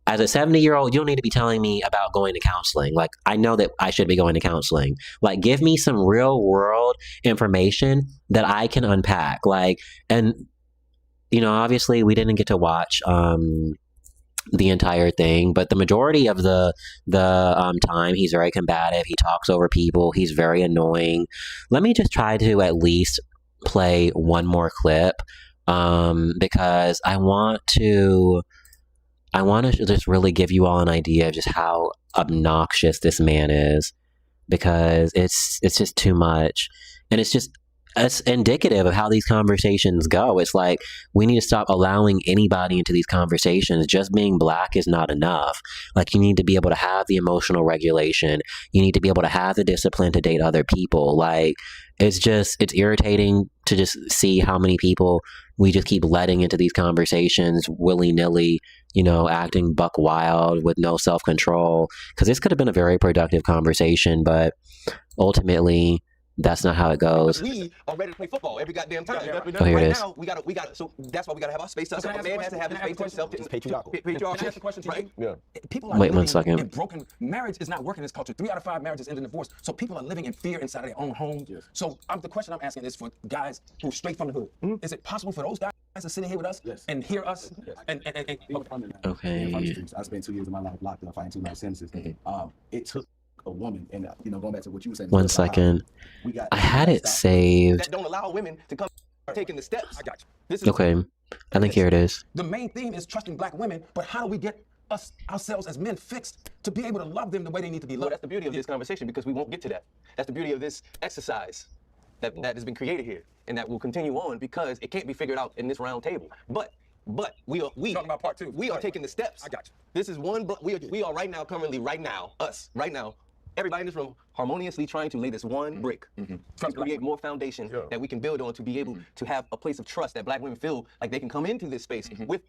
[SPEAKER 1] as a 70-year-old, you don't need to be telling me about going to counseling. Like, I know that I should be going to counseling. Like, give me some real world information that I can unpack. Like, and, you know, obviously we didn't get to watch the entire thing, but the majority of the time he's very combative. He talks over people. He's very annoying. Let me just try to at least play one more clip, because I want to just really give you all an idea of just how obnoxious this man is, because it's just too much. And it's indicative of how these conversations go. It's like, we need to stop allowing anybody into these conversations. Just being black is not enough. Like, you need to be able to have the emotional regulation. You need to be able to have the discipline to date other people. Like, it's irritating to just see how many people we just keep letting into these conversations willy-nilly, you know, acting buck wild with no self-control. Because this could have been a very productive conversation, but ultimately, that's not how it goes.
[SPEAKER 5] We are ready to play football every goddamn time.
[SPEAKER 1] Oh, here it is.
[SPEAKER 5] Now we got. So that's why we gotta have our space. A man has to have his space to himself. It's patriarchal.
[SPEAKER 2] Can I ask a question to
[SPEAKER 5] Right?
[SPEAKER 2] you?
[SPEAKER 3] Yeah.
[SPEAKER 2] People are
[SPEAKER 1] Wait one
[SPEAKER 2] living
[SPEAKER 1] second.
[SPEAKER 2] in broken marriage is not working in this culture. 3 out of 5 marriages end in divorce. So people are living in fear inside of their own home.
[SPEAKER 3] Yes.
[SPEAKER 2] So the question I'm asking is for guys who are straight from the hood. Is it possible for those guys to sit in here with us and hear us?
[SPEAKER 3] Yes.
[SPEAKER 2] And
[SPEAKER 1] Okay.
[SPEAKER 6] I spent 2 years of my life locked up fighting 2 life sentences. It took a woman, and going back to what you were saying.
[SPEAKER 1] One second. I had it saved.
[SPEAKER 5] That don't allow women to come taking the steps. I got you.
[SPEAKER 1] Okay. I think here it is.
[SPEAKER 5] The main theme is trusting black women, but how do we get ourselves as men fixed to be able to love them the way they need to be
[SPEAKER 8] Well,
[SPEAKER 5] loved?
[SPEAKER 8] that's the beauty of this conversation, because we won't get to that. That's the beauty of this exercise that has been created here, and that will continue on because it can't be figured out in this round table. But we
[SPEAKER 5] Talking about part two.
[SPEAKER 8] We are taking the steps.
[SPEAKER 5] I got you.
[SPEAKER 8] This is one. We are right now, currently, right now, everybody in this room, harmoniously trying to lay this one brick to create more foundation that we can build on, to be able to have a place of trust that black women feel like they can come into this space with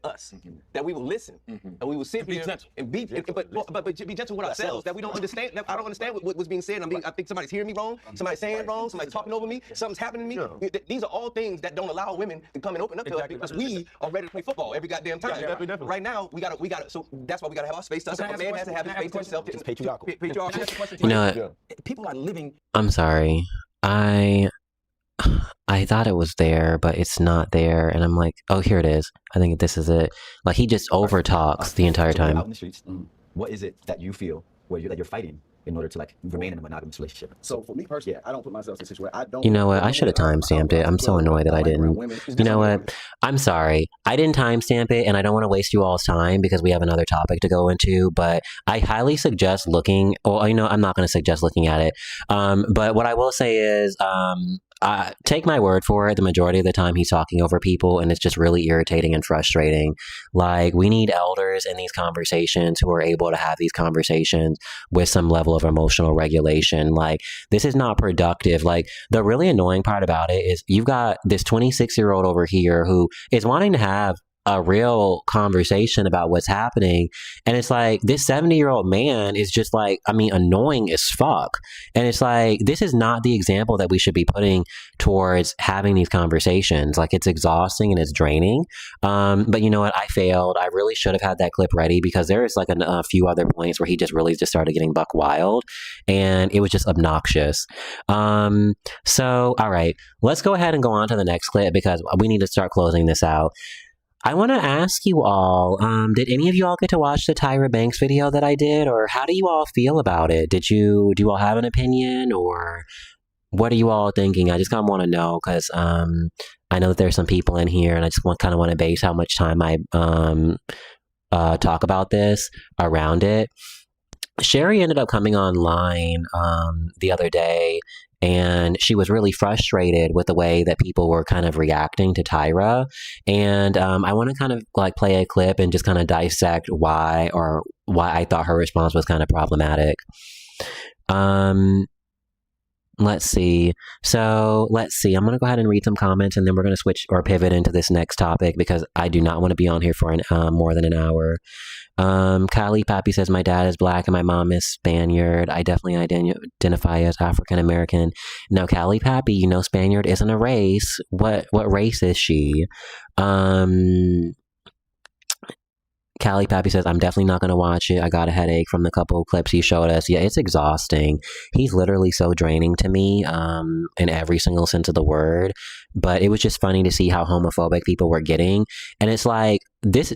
[SPEAKER 8] us, that we will listen, and we will sit here and be gentle with ourselves, that we don't understand. That I don't understand what's being said. I think somebody's hearing me wrong, somebody's saying it wrong, somebody's talking over me, something's happening to me. These are all things that don't allow women to come and open up to us, because we are ready to play football every goddamn time.
[SPEAKER 5] Definitely.
[SPEAKER 8] Right now, we gotta. So that's why we gotta have our space to ourselves. A man has to have his space to himself.
[SPEAKER 5] It's patriarchal.
[SPEAKER 1] You know what?
[SPEAKER 5] People are living.
[SPEAKER 1] I'm sorry. I thought it was there, but it's not there. And I'm like, oh, here it is. I think this is it. Like, he just over talks the entire
[SPEAKER 7] Out
[SPEAKER 1] time.
[SPEAKER 7] in the streets, what is it that you feel that you're fighting in order to like remain in a monogamous relationship?
[SPEAKER 6] So for me personally, I don't put myself in a situation where I don't.
[SPEAKER 1] You know what? I should have timestamped it. I'm so annoyed that I didn't. You know what? I'm sorry. I didn't timestamp it, and I don't want to waste you all's time because we have another topic to go into, but I highly suggest looking, well, you know, I'm not going to suggest looking at it. But what I will say is, take my word for it, the majority of the time he's talking over people, and it's just really irritating and frustrating. Like, we need elders in these conversations who are able to have these conversations with some level of emotional regulation. Like, this is not productive. Like, the really annoying part about it is you've got this 26-year-old over here who is wanting to have a real conversation about what's happening, and it's like this 70-year-old man is just like, I mean, annoying as fuck. And it's like, this is not the example that we should be putting towards having these conversations. Like, it's exhausting and it's draining. But you know what? I failed. I really should have had that clip ready, because there is like a few other points where he just really just started getting buck wild, and it was just obnoxious. So all right, let's go ahead and go on to the next clip, because we need to start closing this out. I want to ask you all, did any of you all get to watch the Tyra Banks video that I did, or how do you all feel about it? Do you all have an opinion, or what are you all thinking? I just kind of want to know, because I know that there's some people in here, and I just kind of want to base how much time I talk about this around it. Sherri ended up coming online the other day, and she was really frustrated with the way that people were kind of reacting to Tyra. And I want to kind of like play a clip and just kind of dissect why I thought her response was kind of problematic. Let's see. I'm going to go ahead and read some comments, and then we're going to switch or pivot into this next topic, because I do not want to be on here for more than an hour. Kylie Pappy says, my dad is black and my mom is Spaniard. I definitely identify as African American. Now, Kylie Pappy, you know Spaniard isn't a race. What race is she? Callie Pappy says, I'm definitely not going to watch it. I got a headache from the couple of clips he showed us. Yeah, it's exhausting. He's literally so draining to me in every single sense of the word. But it was just funny to see how homophobic people were getting. And it's like,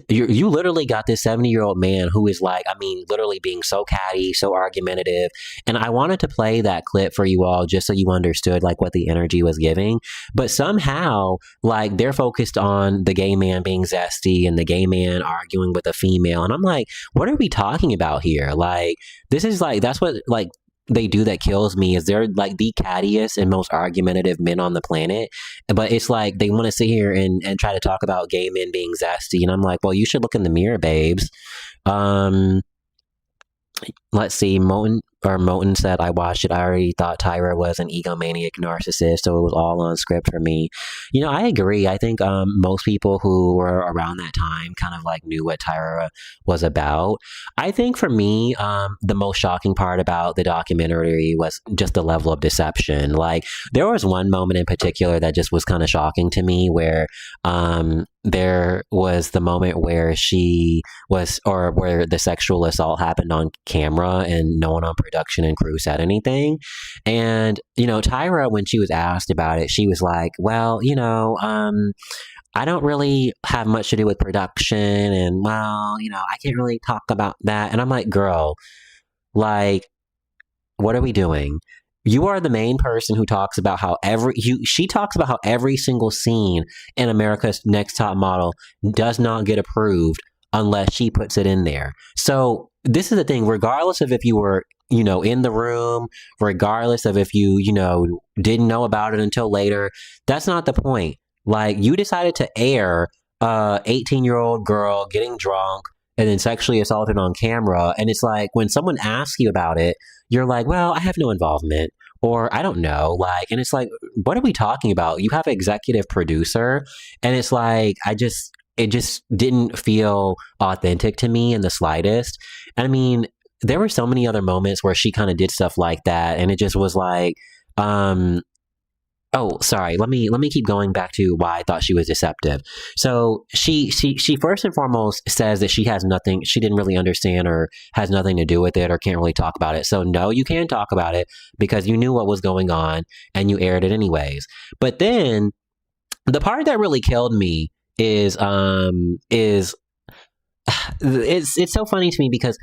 [SPEAKER 1] you literally got this 70-year-old man who is like, I mean, literally being so catty, so argumentative. And I wanted to play that clip for you all just so you understood like what the energy was giving. But somehow, like, they're focused on the gay man being zesty and the gay man arguing with a female. And I'm like, what are we talking about here? Like, this is like, that's what like they do that kills me, is they're like the cattiest and most argumentative men on the planet, but it's like they want to sit here and try to talk about gay men being zesty, and I'm like, well, you should look in the mirror, babes. Let's see, Moten said, I watched it. I already thought Tyra was an egomaniac narcissist, so it was all on script for me. You know, I agree. I think most people who were around that time kind of like knew what Tyra was about. I think for me, the most shocking part about the documentary was just the level of deception. Like, there was one moment in particular that just was kind of shocking to me, where there was the moment where where the sexual assault happened on camera and no one on production and crew said anything. And, you know, Tyra, when she was asked about it, she was like, well, you know, I don't really have much to do with production, and, well, you know, I can't really talk about that. And I'm like, girl, like, what are we doing? you are the main person who talks about how she talks about how every single scene in America's Next Top Model does not get approved unless she puts it in there. So this is the thing, regardless of if you were, in the room, regardless of if you, didn't know about it until later, that's not the point. Like, you decided to air a 18-year-old girl getting drunk and then sexually assaulted on camera. And it's like, when someone asks you about it, you're like, well, I have no involvement, or I don't know. Like, and it's like, what are we talking about? You have an executive producer, and it's like, it just didn't feel authentic to me in the slightest. And I mean, there were so many other moments where she kind of did stuff like that, and it just was like, oh, sorry. Let me keep going back to why I thought she was deceptive. So she first and foremost says that she didn't really understand or has nothing to do with it or can't really talk about it. So no, you can talk about it because you knew what was going on and you aired it anyways. But then the part that really killed me is it's so funny to me because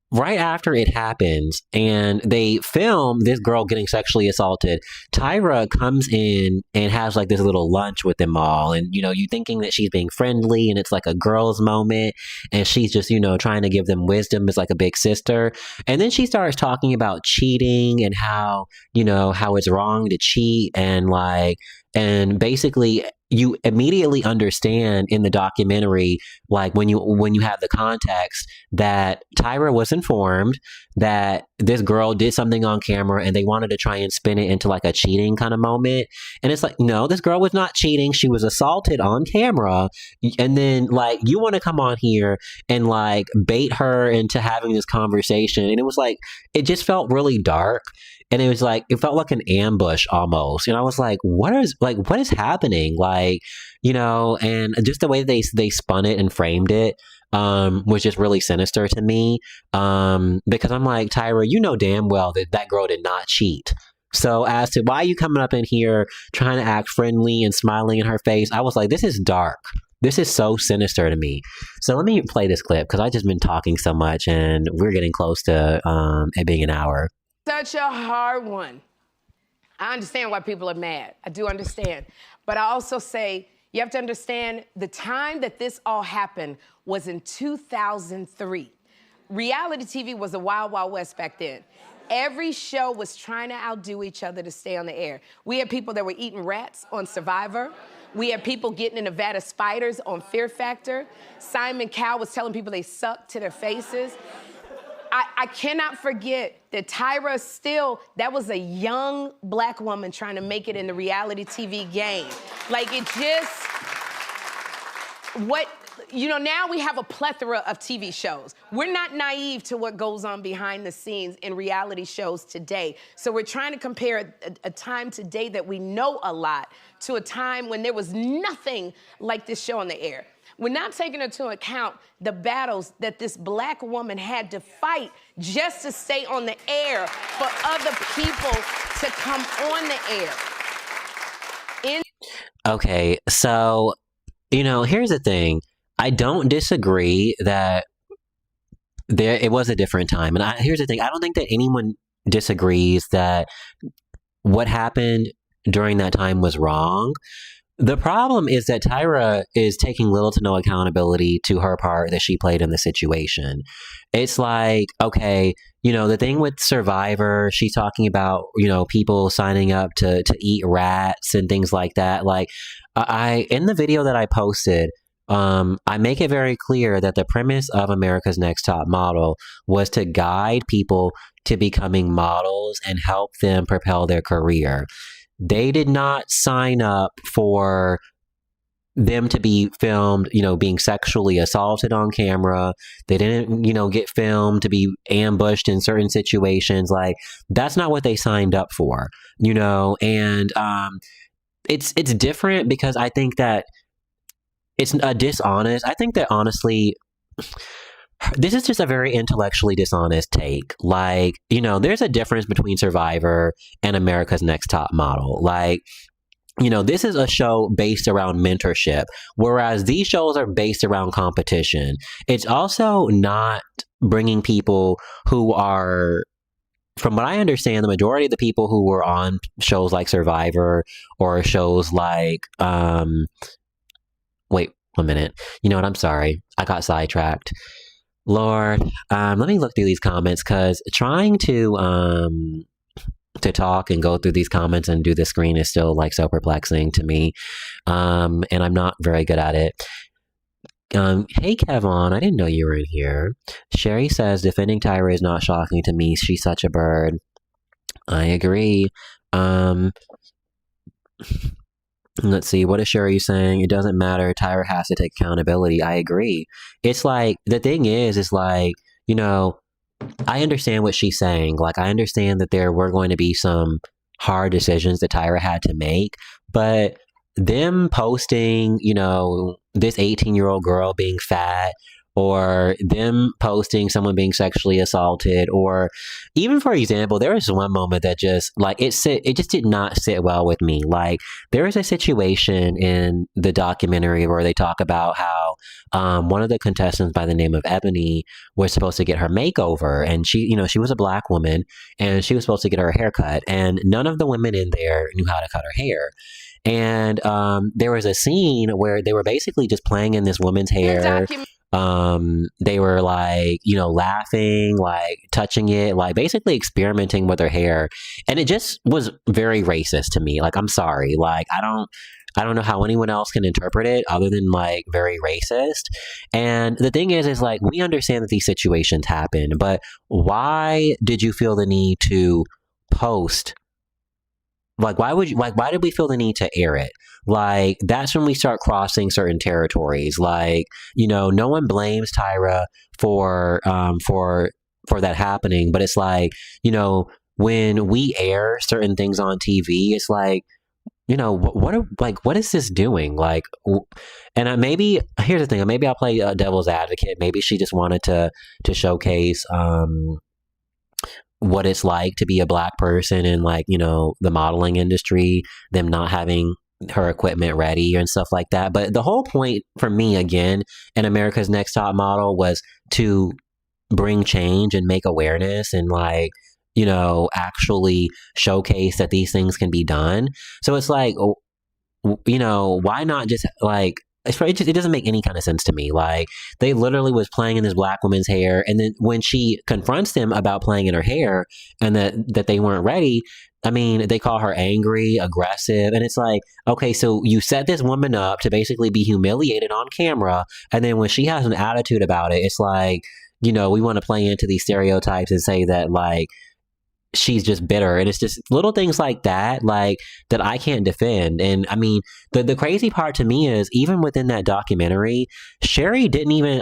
[SPEAKER 1] right after it happens and they film this girl getting sexually assaulted, Tyra comes in and has like this little lunch with them all. And, you thinking that she's being friendly and it's like a girl's moment and she's just, trying to give them wisdom as like a big sister. And then she starts talking about cheating and how it's wrong to cheat and basically you immediately understand in the documentary, like when you have the context, that Tyra was informed that this girl did something on camera and they wanted to try and spin it into like a cheating kind of moment. And it's like, no, this girl was not cheating. She was assaulted on camera. And then like, you want to come on here and like bait her into having this conversation. And it was like, it just felt really dark. And it was like, it felt like an ambush almost. And I was like, what is happening? Like, and just the way they spun it and framed it was just really sinister to me. Because I'm like, Tyra, you know damn well that girl did not cheat. So as to why you coming up in here trying to act friendly and smiling in her face, I was like, this is dark. This is so sinister to me. So let me play this clip because I've just been talking so much and we're getting close to it being an hour.
[SPEAKER 9] Such a hard one. I understand why people are mad. I do understand. But I also say you have to understand the time that this all happened was in 2003. Reality TV was a wild, wild west back then. Every show was trying to outdo each other to stay on the air. We had people that were eating rats on Survivor. We had people getting in a vat of spiders on Fear Factor. Simon Cowell was telling people they sucked to their faces. I cannot forget that Tyra that was a young black woman trying to make it in the reality TV game. Like it just, now we have a plethora of TV shows. We're not naive to what goes on behind the scenes in reality shows today. So we're trying to compare a time today that we know a lot to a time when there was nothing like this show on the air. We're not taking into account the battles that this black woman had to fight just to stay on the air for other people to come on the air.
[SPEAKER 1] Okay, so, here's the thing. I don't disagree that it was a different time. And here's the thing. I don't think that anyone disagrees that what happened during that time was wrong. The problem is that Tyra is taking little to no accountability to her part that she played in the situation. It's like, okay, the thing with Survivor, she's talking about, people signing up to eat rats and things like that. Like, in the video that I posted, I make it very clear that the premise of America's Next Top Model was to guide people to becoming models and help them propel their career. They did not sign up for them to be filmed, being sexually assaulted on camera. They didn't, get filmed to be ambushed in certain situations. Like, that's not what they signed up for, and it's different because I think that it's a dishonest. I think that honestly, this is just a very intellectually dishonest take. Like, there's a difference between Survivor and America's Next Top Model. Like, this is a show based around mentorship, whereas these shows are based around competition. It's also not bringing people who are from what I understand, the majority of the people who were on shows like Survivor or shows like, wait 1 minute. You know what? I'm sorry. I got sidetracked. Lord, let me look through these comments because trying to talk and go through these comments and do the screen is still like so perplexing to me. And I'm not very good at it. Hey Kevon, I didn't know you were in here. Sherri says defending Tyra is not shocking to me. She's such a bird. I agree. Let's see, what is Sherri saying? It doesn't matter. Tyra has to take accountability. I agree. It's like, the thing is like, you know, I understand what she's saying. Like, I understand that there were going to be some hard decisions that Tyra had to make, but them posting, you know, this 18-year-old girl being fat, or them posting someone being sexually assaulted, or even, for example, there was one moment that just like it just did not sit well with me. Like, there is a situation in the documentary where they talk about how one of the contestants by the name of Ebony was supposed to get her makeover, and she, you know, she was a Black woman and she was supposed to get her hair cut, and none of the women in there knew how to cut her hair. And there was a scene where they were basically just playing in this woman's hair. They were like, you know, laughing, like touching it, like basically experimenting with her hair. And it just was very racist to me. Like, I'm sorry. Like, I don't know how anyone else can interpret it other than like very racist. And the thing is like, we understand that these situations happen, but why did you feel the need to post? Like, why did we feel the need to air it? Like, that's when we start crossing certain territories. Like, you know, no one blames Tyra for that happening, but it's like, you know, when we air certain things on TV, it's like, you know, what is this doing? Like, and maybe, here's the thing, maybe I'll play devil's advocate. Maybe she just wanted to showcase, what it's like to be a Black person in, like, you know, the modeling industry, them not having her equipment ready and stuff like that. But the whole point for me, again, in America's Next Top Model was to bring change and make awareness and, like, you know, actually showcase that these things can be done. So it's like, you know, why not just like, it doesn't make any kind of sense to me. Like, they literally was playing in this Black woman's hair, and then when she confronts them about playing in her hair and that they weren't ready, I mean, they call her angry, aggressive, and it's like, okay, so you set this woman up to basically be humiliated on camera, and then when she has an attitude about it, it's like, you know, we want to play into these stereotypes and say that, like, she's just bitter. And it's just little things like that, like, that I can't defend. And I mean, the crazy part to me is, even within that documentary, Tyra didn't even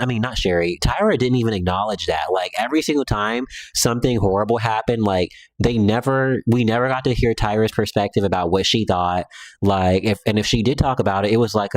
[SPEAKER 1] acknowledge that. Like, every single time something horrible happened, like, we never got to hear Tyra's perspective about what she thought. Like, if she did talk about it, it was like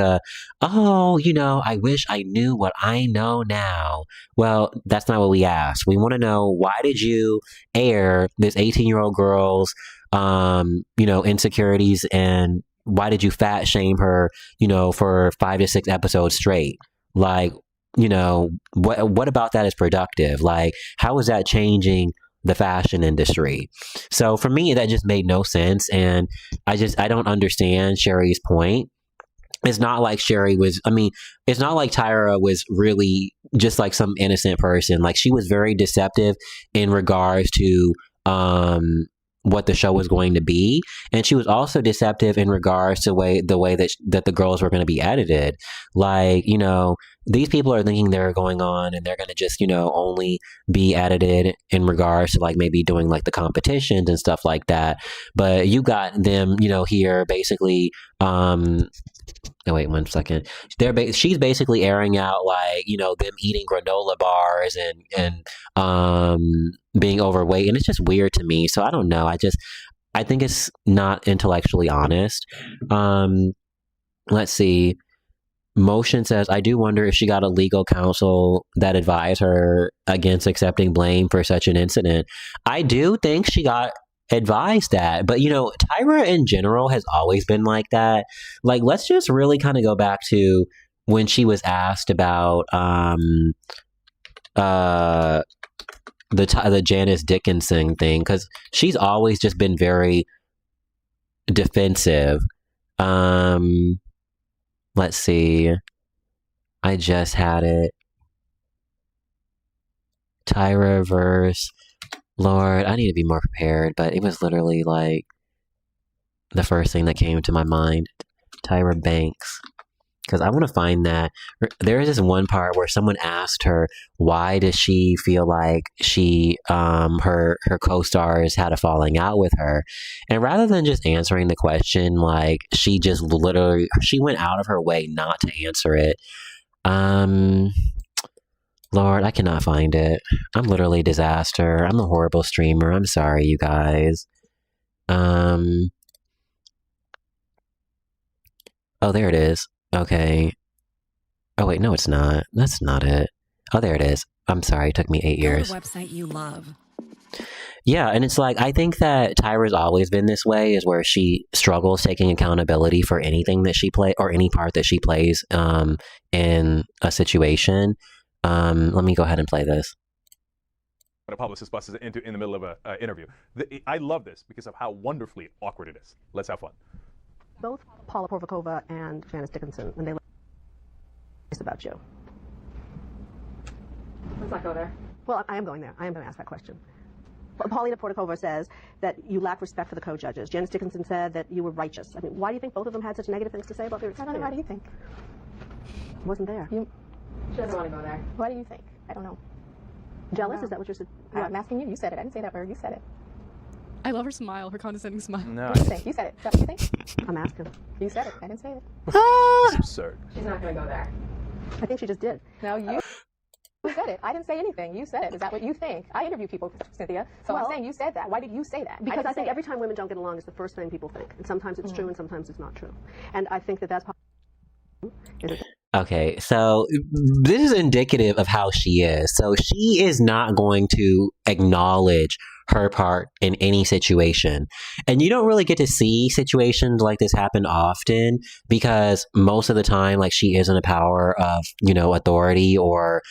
[SPEAKER 1] oh, you know, I wish I knew what I know now. Well, that's not what we asked. We want to know, why did you air this 18-year-old girl's, you know, insecurities, and why did you fat shame her, you know, for 5 to 6 episodes straight? Like, you know, what about that is productive? Like, how is that changing the fashion industry? So for me, that just made no sense, and I don't understand Sherri's point. It's not like it's not like Tyra was really just like some innocent person. Like, she was very deceptive in regards to what the show was going to be, and she was also deceptive in regards to the way that the girls were going to be edited. Like, you know, these people are thinking they're going on and they're going to just, you know, only be edited in regards to, like, maybe doing like the competitions and stuff like that. But you got them, you know, here basically, oh, wait 1 second. She's basically airing out, like, you know, them eating granola bars and being overweight, and it's just weird to me. So I don't know. I think it's not intellectually honest. Let's see. Motion says, I do wonder if she got a legal counsel that advised her against accepting blame for such an incident. I do think she got advised that, but, you know, Tyra in general has always been like that. Like, let's just really kind of go back to when she was asked about the Janice Dickinson thing, because she's always just been very defensive. Let's see. I just had it. Tyra verse. Lord, I need to be more prepared, but it was literally like the first thing that came to my mind. Tyra Banks. Because I want to find that. There is this one part where someone asked her, why does she feel like her co-stars had a falling out with her? And rather than just answering the question, like, she just literally, she went out of her way not to answer it. Lord, I cannot find it. I'm literally a disaster. I'm a horrible streamer. I'm sorry, you guys. Oh, there it is. Okay. Oh, wait, no, it's not. That's not it. Oh, there it is. I'm sorry. It took me 8 years.
[SPEAKER 10] Website you love.
[SPEAKER 1] Yeah, and it's like, I think that Tyra's always been this way, is where she struggles taking accountability for anything that she plays, or any part that she plays in a situation. Let me go ahead and play this.
[SPEAKER 11] A publicist busts in the middle of an interview. I love this because of how wonderfully awkward it is. Let's have fun.
[SPEAKER 12] Both Paula Porvikova and Janice Dickinson, and they about you.
[SPEAKER 13] Let's not go there.
[SPEAKER 12] Well, I am going there. I am going to ask that question. Paulina Porvikova says that you lack respect for the co-judges. Janice Dickinson said that you were righteous. I mean, why do you think both of them had such negative things to say about your experience?
[SPEAKER 13] I don't know. Why do you think?
[SPEAKER 12] Wasn't there.
[SPEAKER 13] She doesn't want to go there. Why do you think? I don't know.
[SPEAKER 12] Jealous? Is that what you're saying?
[SPEAKER 13] I'm asking you. You said it. I didn't say that word. You said it.
[SPEAKER 10] I love her smile, her condescending smile.
[SPEAKER 11] No.
[SPEAKER 13] What do you think? You said it. Is that what you think?
[SPEAKER 12] I'm asking.
[SPEAKER 13] You said it. I didn't say it.
[SPEAKER 11] It's absurd.
[SPEAKER 13] She's not going to go there.
[SPEAKER 12] I think she just did.
[SPEAKER 13] No, you said it. I didn't say anything. You said it. Is that what you think? I interview people, Cynthia. So I'm saying you said that. Why did you say that?
[SPEAKER 12] Because I think every time women don't get along is the first thing people think. And sometimes it's true and sometimes it's not true. And I think that that's
[SPEAKER 1] Okay, so this is indicative of how she is. So she is not going to acknowledge her part in any situation. And you don't really get to see situations like this happen often, because most of the time, like, she is in a power of, authority, or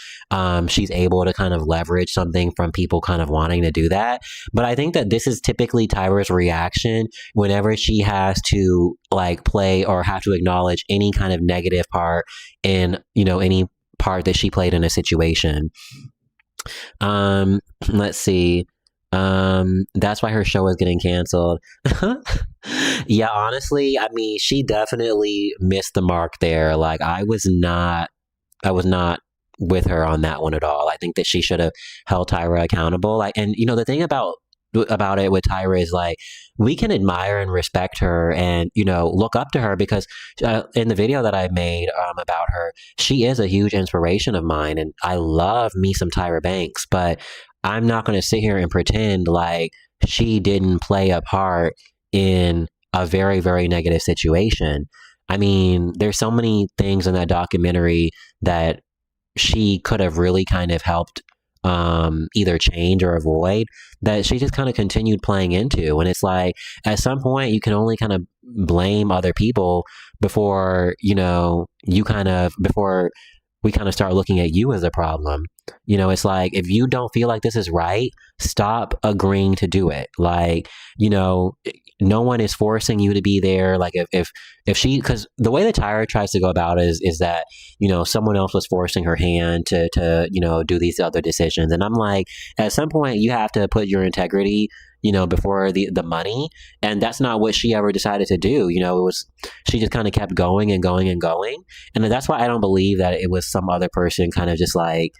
[SPEAKER 1] she's able to kind of leverage something from people kind of wanting to do that. But I think that this is typically Tyra's reaction whenever she has to like play or have to acknowledge any kind of negative part in, any part that she played in a situation. Let's see. That's why her show is getting canceled. Yeah, honestly, I mean, she definitely missed the mark there. Like, I was not with her on that one at all. I think that she should have held Tyra accountable. Like, and the thing about it with Tyra is, like, we can admire and respect her and look up to her, because in the video that I made about her, she is a huge inspiration of mine, and I love me some Tyra Banks. But I'm not going to sit here and pretend like she didn't play a part in a very, very negative situation. I mean, there's so many things in that documentary that she could have really kind of helped either change or avoid, that she just kind of continued playing into. And it's like, at some point, you can only kind of blame other people before, before we kind of start looking at you as a problem. It's like, if you don't feel like this is right, stop agreeing to do it. Like, no one is forcing you to be there. Like, if she, because the way that Tyra tries to go about it is that, someone else was forcing her hand to do these other decisions. And I'm like, at some point you have to put your integrity, before the money. And that's not what she ever decided to do. She just kind of kept going and going and going. And that's why I don't believe that it was some other person kind of just like,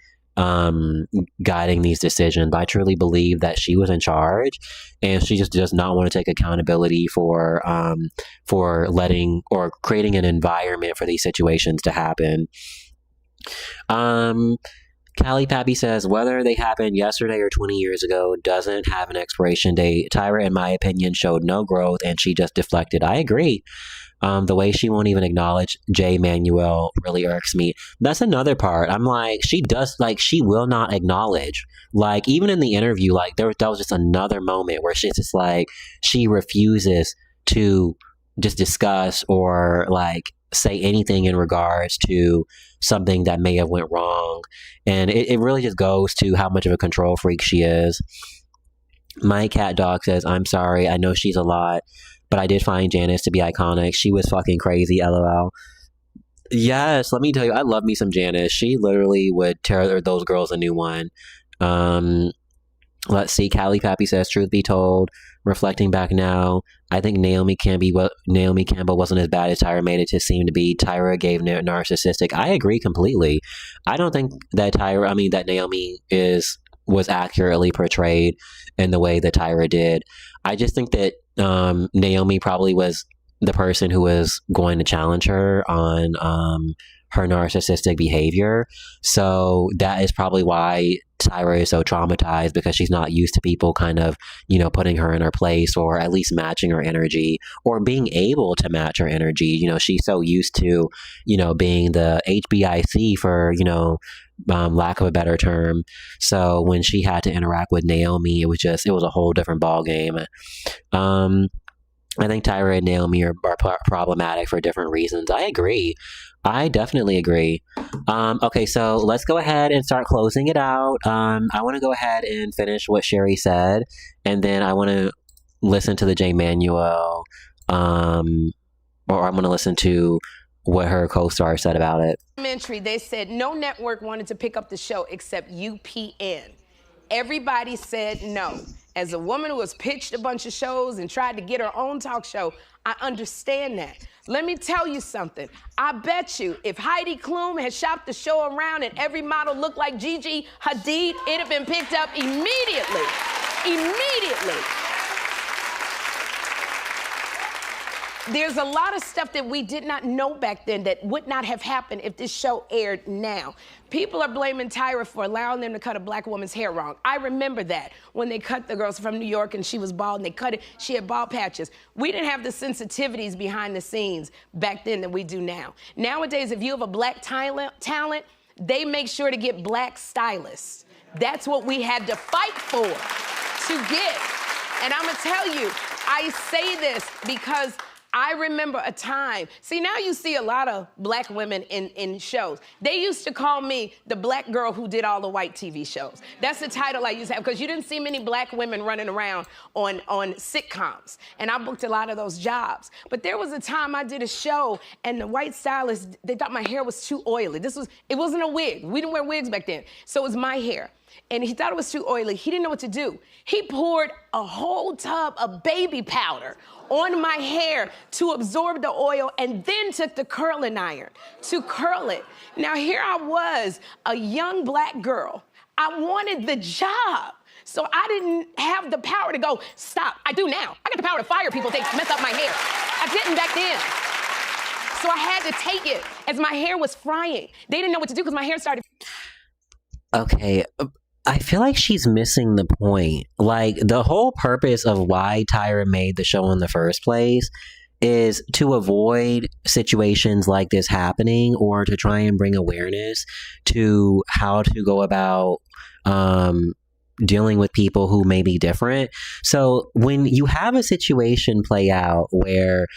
[SPEAKER 1] guiding these decisions. But I truly believe that she was in charge, and she just does not want to take accountability for letting or creating an environment for these situations to happen. Callie Pappy says, whether they happened yesterday or 20 years ago doesn't have an expiration date. Tyra, in my opinion, showed no growth, and she just deflected. I agree. The way she won't even acknowledge Jay Manuel really irks me. That's another part. I'm like, she will not acknowledge. Like, even in the interview, like, that was just another moment where she's just like, she refuses to just discuss or like say anything in regards to something that may have went wrong. And it really just goes to how much of a control freak she is. My cat dog says, I'm sorry, I know she's a lot, but I did find Janice to be iconic. She was fucking crazy, LOL. Yes, let me tell you, I love me some Janice. She literally would tear those girls a new one. Let's see, Callie Pappy says, truth be told, reflecting back now, I think Naomi Campbell wasn't as bad as Tyra made it to seem to be. Tyra gave narcissistic. I agree completely. I don't think that Naomi was accurately portrayed in the way that Tyra did. I just think that Naomi probably was the person who was going to challenge her on her narcissistic behavior. So that is probably why Tyra is so traumatized, because she's not used to people kind of, putting her in her place, or at least matching her energy, or being able to match her energy. She's so used to, being the HBIC for, lack of a better term. So when she had to interact with Naomi, it was a whole different ball game. I think Tyra and Naomi are problematic for different reasons. I agree. I definitely agree. Okay, so let's go ahead and start closing it out. I want to go ahead and finish what Sherri said, and then I want to listen to the J. Manuel, or I'm going to listen to what her co-star said about it.
[SPEAKER 9] They said no network wanted to pick up the show except UPN. Everybody said no. As a woman who has pitched a bunch of shows and tried to get her own talk show, I understand that. Let me tell you something. I bet you if Heidi Klum had shopped the show around and every model looked like Gigi Hadid, it'd have been picked up immediately. Immediately. There's a lot of stuff that we did not know back then that would not have happened if this show aired now. People are blaming Tyra for allowing them to cut a black woman's hair wrong. I remember that when they cut the girls from New York and she was bald and they cut it, she had bald patches. We didn't have the sensitivities behind the scenes back then that we do now. Nowadays, if you have a black talent, they make sure to get black stylists. That's what we had to fight for, to get. And I'm gonna tell you, I say this because I remember a time, see now you see a lot of black women in shows. They used to call me the black girl who did all the white TV shows. That's the title I used to have, because you didn't see many black women running around on sitcoms. And I booked a lot of those jobs. But there was a time I did a show and the white stylist, they thought my hair was too oily. It wasn't a wig. We didn't wear wigs back then. So it was my hair. And he thought it was too oily. He didn't know what to do. He poured a whole tub of baby powder on my hair to absorb the oil, and then took the curling iron to curl it. Now here I was, a young black girl. I wanted the job. So I didn't have the power to go, stop. I do now. I got the power to fire people if they mess up my hair. I didn't back then. So I had to take it as my hair was frying. They didn't know what to do because my hair started.
[SPEAKER 1] Okay, I feel like she's missing the point. Like, the whole purpose of why Tyra made the show in the first place is to avoid situations like this happening, or to try and bring awareness to how to go about dealing with people who may be different. So when you have a situation play out where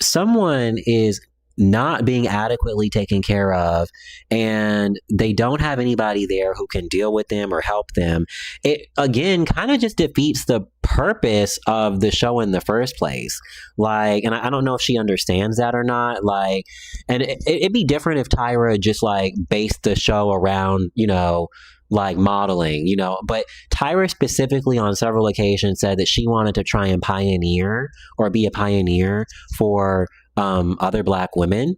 [SPEAKER 1] someone is not being adequately taken care of and they don't have anybody there who can deal with them or help them, it again kind of just defeats the purpose of the show in the first place. Like, and I don't know if she understands that or not. Like, and it'd be different if Tyra just like based the show around, like modeling, but Tyra specifically on several occasions said that she wanted to try and pioneer or be a pioneer for other black women.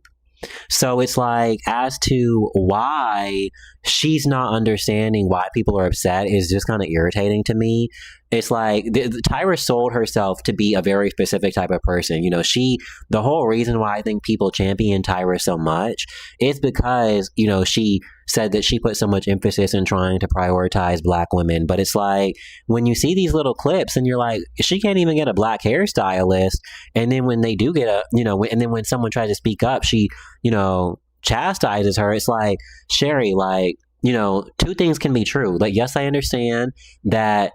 [SPEAKER 1] So it's like, as to why she's not understanding why people are upset is just kind of irritating to me. It's like Tyra sold herself to be a very specific type of person. The whole reason why I think people champion Tyra so much is because, she said that she put so much emphasis in trying to prioritize black women. But it's like, when you see these little clips and you're like, she can't even get a black hairstylist. And then when they do get and then when someone tries to speak up, she, chastises her. It's like, Sherri, like, two things can be true. Like, yes, I understand that,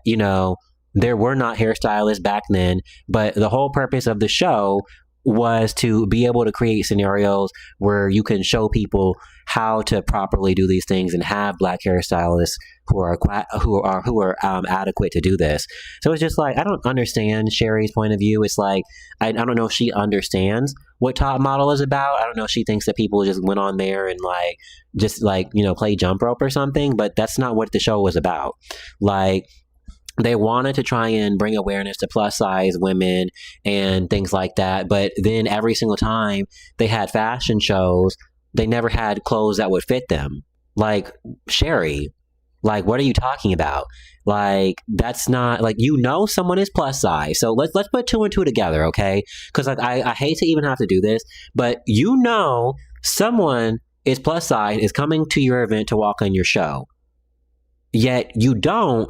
[SPEAKER 1] there were not hairstylists back then, but the whole purpose of the show was to be able to create scenarios where you can show people how to properly do these things and have black hairstylists who are adequate to do this. So it's just like, I don't understand Sherri's point of view. It's like, I don't know if she understands what Top Model is about. I don't know if she thinks that people just went on there and like, just like, you know, play jump rope or something, but that's not what the show was about. Like, they wanted to try and bring awareness to plus size women and things like that. But then every single time they had fashion shows, they never had clothes that would fit them. Like, Sherri, like, what are you talking about? Like, that's not, like, you know, someone is plus size. So let's put two and two together, okay? Because like, I hate to even have to do this, but you know, someone is plus size, is coming to your event to walk on your show. Yet you don't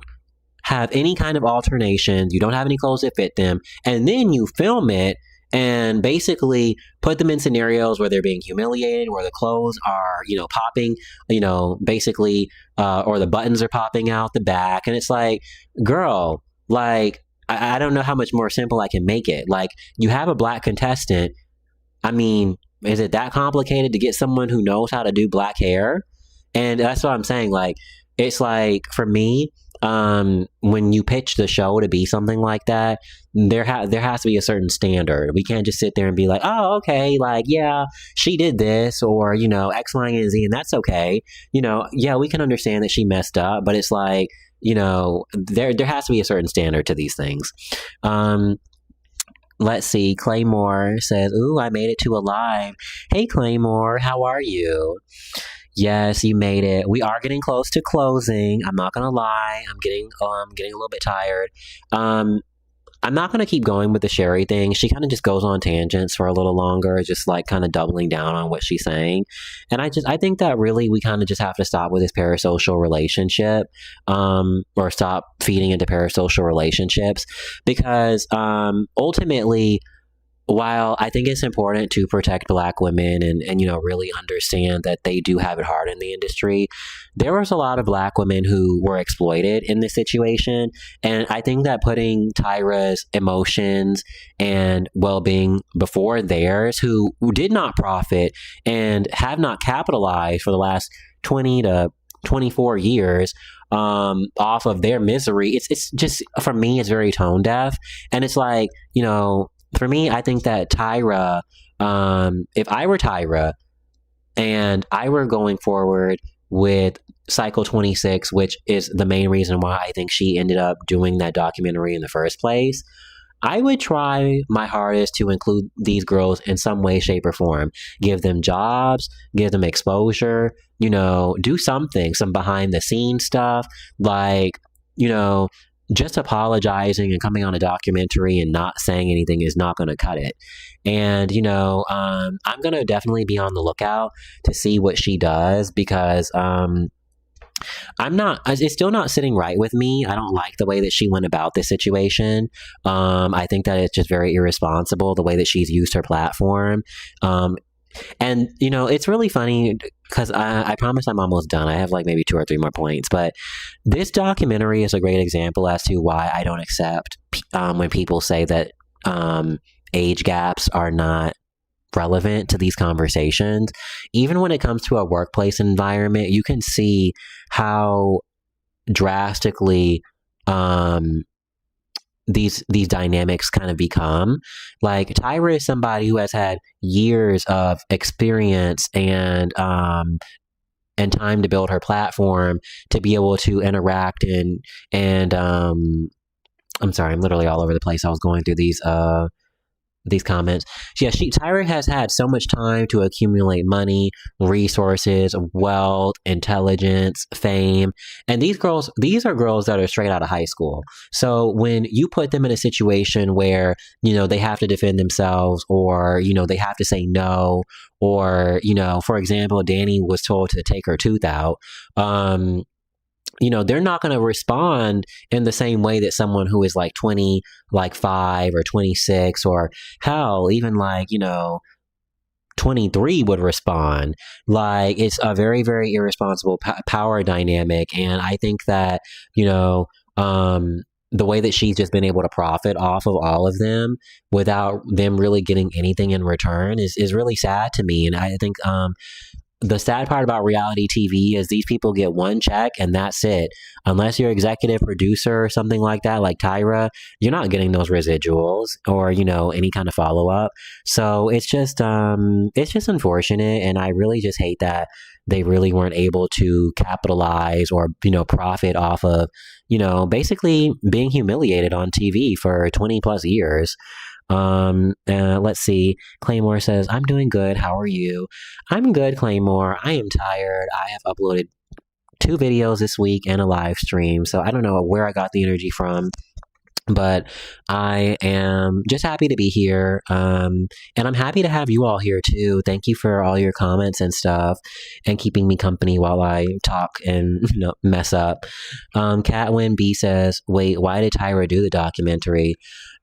[SPEAKER 1] have any kind of alternations, you don't have any clothes that fit them, and then you film it and basically put them in scenarios where they're being humiliated, where the clothes are, you know, popping, you know, basically, or the buttons are popping out the back. And it's like, girl, like, I don't know how much more simple I can make it. Like, you have a black contestant. I mean, is it that complicated to get someone who knows how to do black hair? And that's what I'm saying. Like, it's like, for me, when you pitch the show to be something like that, there has to be a certain standard. We can't just sit there and be like, oh, okay, like, yeah, she did this, or, you know, X, Y, and Z, and that's okay. You know, yeah, we can understand that she messed up, but it's like, you know, there has to be a certain standard to these things. Let's see. Claymore says, ooh, I made it to Alive. Hey, Claymore, how are you? Yes, you made it. We are getting close to closing. I'm not gonna lie. I'm getting a little bit tired. I'm not gonna keep going with the Sherri thing. She kind of just goes on tangents for a little longer, just like kind of doubling down on what she's saying. And I think that really we kind of just have to stop with this parasocial relationship, or stop feeding into parasocial relationships, because ultimately, while I think it's important to protect black women and you know, really understand that they do have it hard in the industry, there was a lot of black women who were exploited in this situation. And I think that putting Tyra's emotions and well-being before theirs, who did not profit and have not capitalized for the last 20 to 24 years off of their misery, it's just, for me, it's very tone deaf. And it's like, you know, for me, I think that Tyra, if I were Tyra and I were going forward with Cycle 26, which is the main reason why I think she ended up doing that documentary in the first place, I would try my hardest to include these girls in some way, shape, or form. Give them jobs, give them exposure, you know, do something, some behind the scenes stuff, like, you know, just apologizing and coming on a documentary and not saying anything is not going to cut it. And, you know, I'm going to definitely be on the lookout to see what she does, because it's still not sitting right with me. I don't like the way that she went about this situation. I think that it's just very irresponsible, the way that she's used her platform. And, you know, it's really funny because I promise I'm almost done. I have like maybe 2 or 3 more points, but this documentary is a great example as to why I don't accept when people say that age gaps are not relevant to these conversations. Even when it comes to a workplace environment, you can see how drastically these dynamics kind of become. Like, Tyra is somebody who has had years of experience and time to build her platform to be able to interact and I'm sorry, I'm literally all over the place. I was going through these comments. Yeah, Tyra has had so much time to accumulate money, resources, wealth, intelligence, fame. And these are girls that are straight out of high school. So when you put them in a situation where, you know, they have to defend themselves, or, you know, they have to say no, or, you know, for example, Danny was told to take her tooth out, you know, they're not going to respond in the same way that someone who is like 25 or 26, or hell, even like, you know, 23 would respond. Like, it's a very, very irresponsible power dynamic. And I think that, you know, the way that she's just been able to profit off of all of them without them really getting anything in return is really sad to me. And I think the sad part about reality TV is these people get one check and that's it. Unless you're executive producer or something like that, like Tyra, you're not getting those residuals or, you know, any kind of follow up. So it's just unfortunate. And I really just hate that they really weren't able to capitalize or, you know, profit off of, you know, basically being humiliated on TV for 20 plus years. Let's see. Claymore says, I'm doing good. How are you? I'm good, Claymore. I am tired. I have uploaded 2 videos this week and a live stream. So I don't know where I got the energy from, but I am just happy to be here. And I'm happy to have you all here too. Thank you for all your comments and stuff and keeping me company while I talk and mess up. Catwin B says, wait, why did Tyra do the documentary?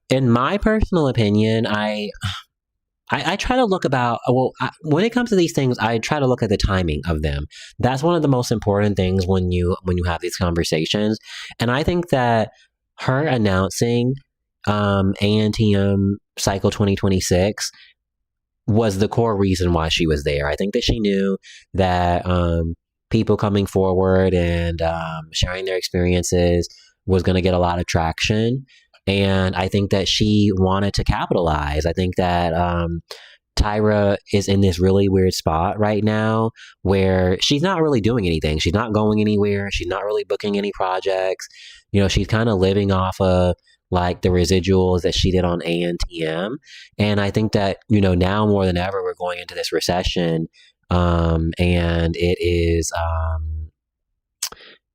[SPEAKER 1] In my personal opinion, I try to look when it comes to these things, I try to look at the timing of them. That's one of the most important things when you have these conversations. And I think that her announcing ANTM Cycle 2026 was the core reason why she was there. I think that she knew that people coming forward and sharing their experiences was going to get a lot of traction. And I think that she wanted to capitalize. I think that Tyra is in this really weird spot right now where she's not really doing anything. She's not going anywhere. She's not really booking any projects. You know, she's kind of living off of like the residuals that she did on ANTM. And I think that, you know, now more than ever, we're going into this recession. And it is...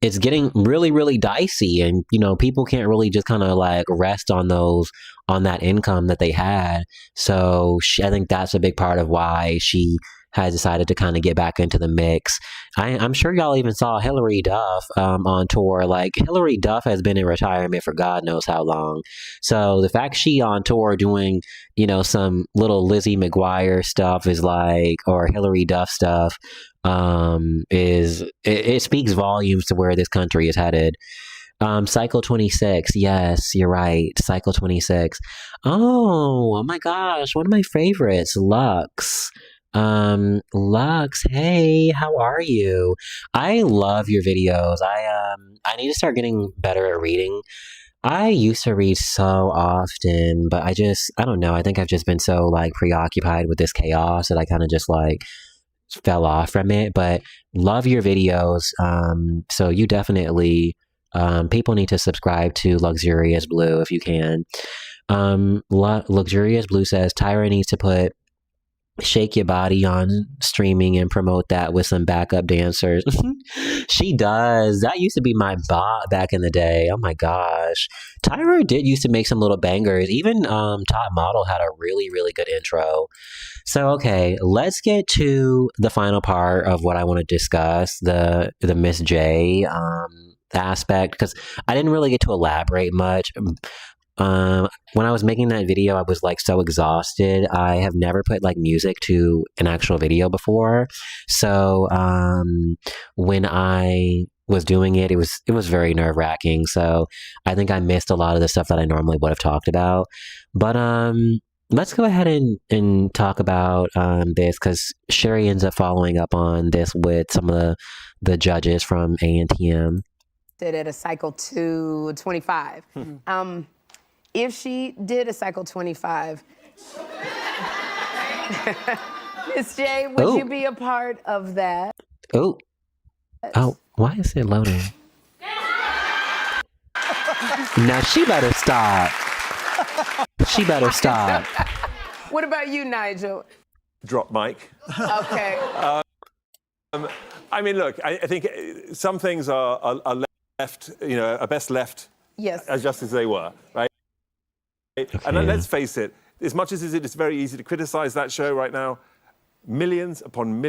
[SPEAKER 1] it's getting really, really dicey, and you know, people can't really just kind of like rest on that income that they had. So I think that's a big part of why she has decided to kind of get back into the mix. I'm sure y'all even saw Hilary Duff on tour. Like, Hilary Duff has been in retirement for God knows how long. So the fact she on tour doing, you know, some little Lizzie McGuire stuff is like, or Hilary Duff stuff, it speaks volumes to where this country is headed. Cycle 26. Yes, you're right. Cycle 26. Oh my gosh. One of my favorites, Lux. Lux, hey, how are you? I love your videos. I need to start getting better at reading. I used to read so often, but I don't know. I think I've just been so like preoccupied with this chaos that I kind of just like fell off from it. But love your videos. So you definitely, people need to subscribe to Luxurious Blue if you can. Luxurious Blue says Tyra needs to put Shake Your Body on streaming and promote that with some backup dancers. She does. That used to be my bot back in the day. Oh my gosh. Tyra did used to make some little bangers. Even Top Model had a really, really good intro. So, okay, let's get to the final part of what I want to discuss, the Miss J aspect, because I didn't really get to elaborate much. When I was making that video, I was like so exhausted. I have never put like music to an actual video before. So when I was doing it, it was very nerve-wracking. So I think I missed a lot of the stuff that I normally would have talked about. But let's go ahead and talk about this, because Sherri ends up following up on this with some of the judges from ANTM.
[SPEAKER 9] Did at a cycle 225. If she did a cycle 25, Miss J, would you be a part of that?
[SPEAKER 1] Oh, why is it loading? Now she better stop. She better stop.
[SPEAKER 9] What about you, Nigel?
[SPEAKER 14] Drop mic.
[SPEAKER 9] Okay.
[SPEAKER 14] I mean, look, I think some things are left, you know, are best left as just as they were, right? Okay. And let's face it, as much as it's very easy to criticize that show right now, millions upon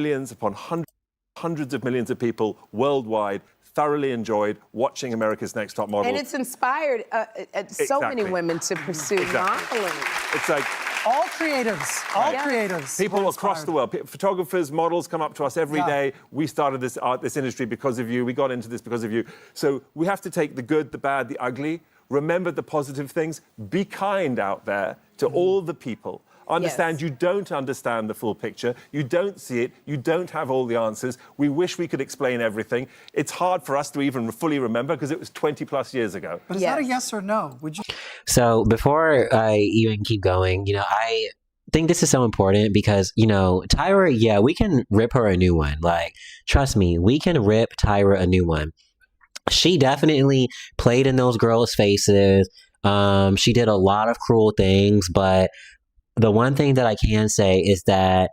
[SPEAKER 14] hundreds of millions of people worldwide thoroughly enjoyed watching America's Next Top Model.
[SPEAKER 9] And it's inspired so many women to pursue modeling.
[SPEAKER 14] It's like
[SPEAKER 15] all creatives.
[SPEAKER 14] People across the world, photographers, models come up to us every day. We started this industry because of you. We got into this because of you. So we have to take the good, the bad, the ugly. Remember the positive things. Be kind out there to all the people. Understand you don't understand the full picture. You don't see it. You don't have all the answers. We wish we could explain everything. It's hard for us to even fully remember because it was 20 plus years ago.
[SPEAKER 15] But is that a yes or no? Would you?
[SPEAKER 1] So before I even keep going, I think this is so important because, Tyra, yeah, we can rip her a new one. Like, trust me, we can rip Tyra a new one. She definitely played in those girls' faces. She did a lot of cruel things, but the one thing that I can say is that,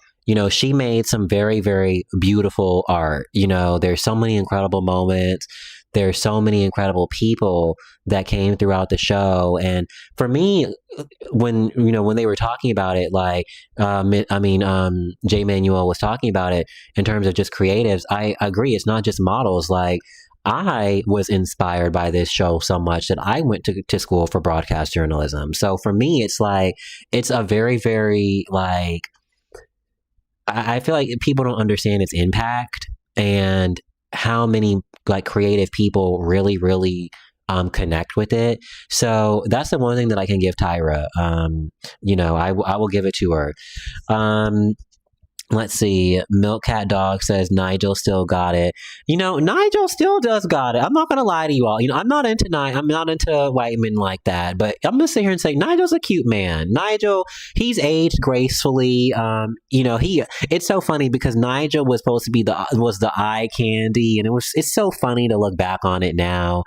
[SPEAKER 1] she made some very, very beautiful art. There's so many incredible moments. There's so many incredible people that came throughout the show. And for me, when they were talking about it, like, Jay Manuel was talking about it in terms of just creatives, I agree. It's not just models. Like, I was inspired by this show so much that I went to school for broadcast journalism. So for me, it's like, it's a very, very, like, I feel like people don't understand its impact and how many, like, creative people really, really connect with it. So that's the one thing that I can give Tyra. I will give it to her. Let's see. Milk Cat Dog says Nigel still got it. Nigel still does got it. I'm not gonna lie to you all. I'm not into white men like that. But I'm gonna sit here and say Nigel's a cute man. Nigel, he's aged gracefully. It's so funny because Nigel was supposed to be the eye candy, and it's so funny to look back on it now,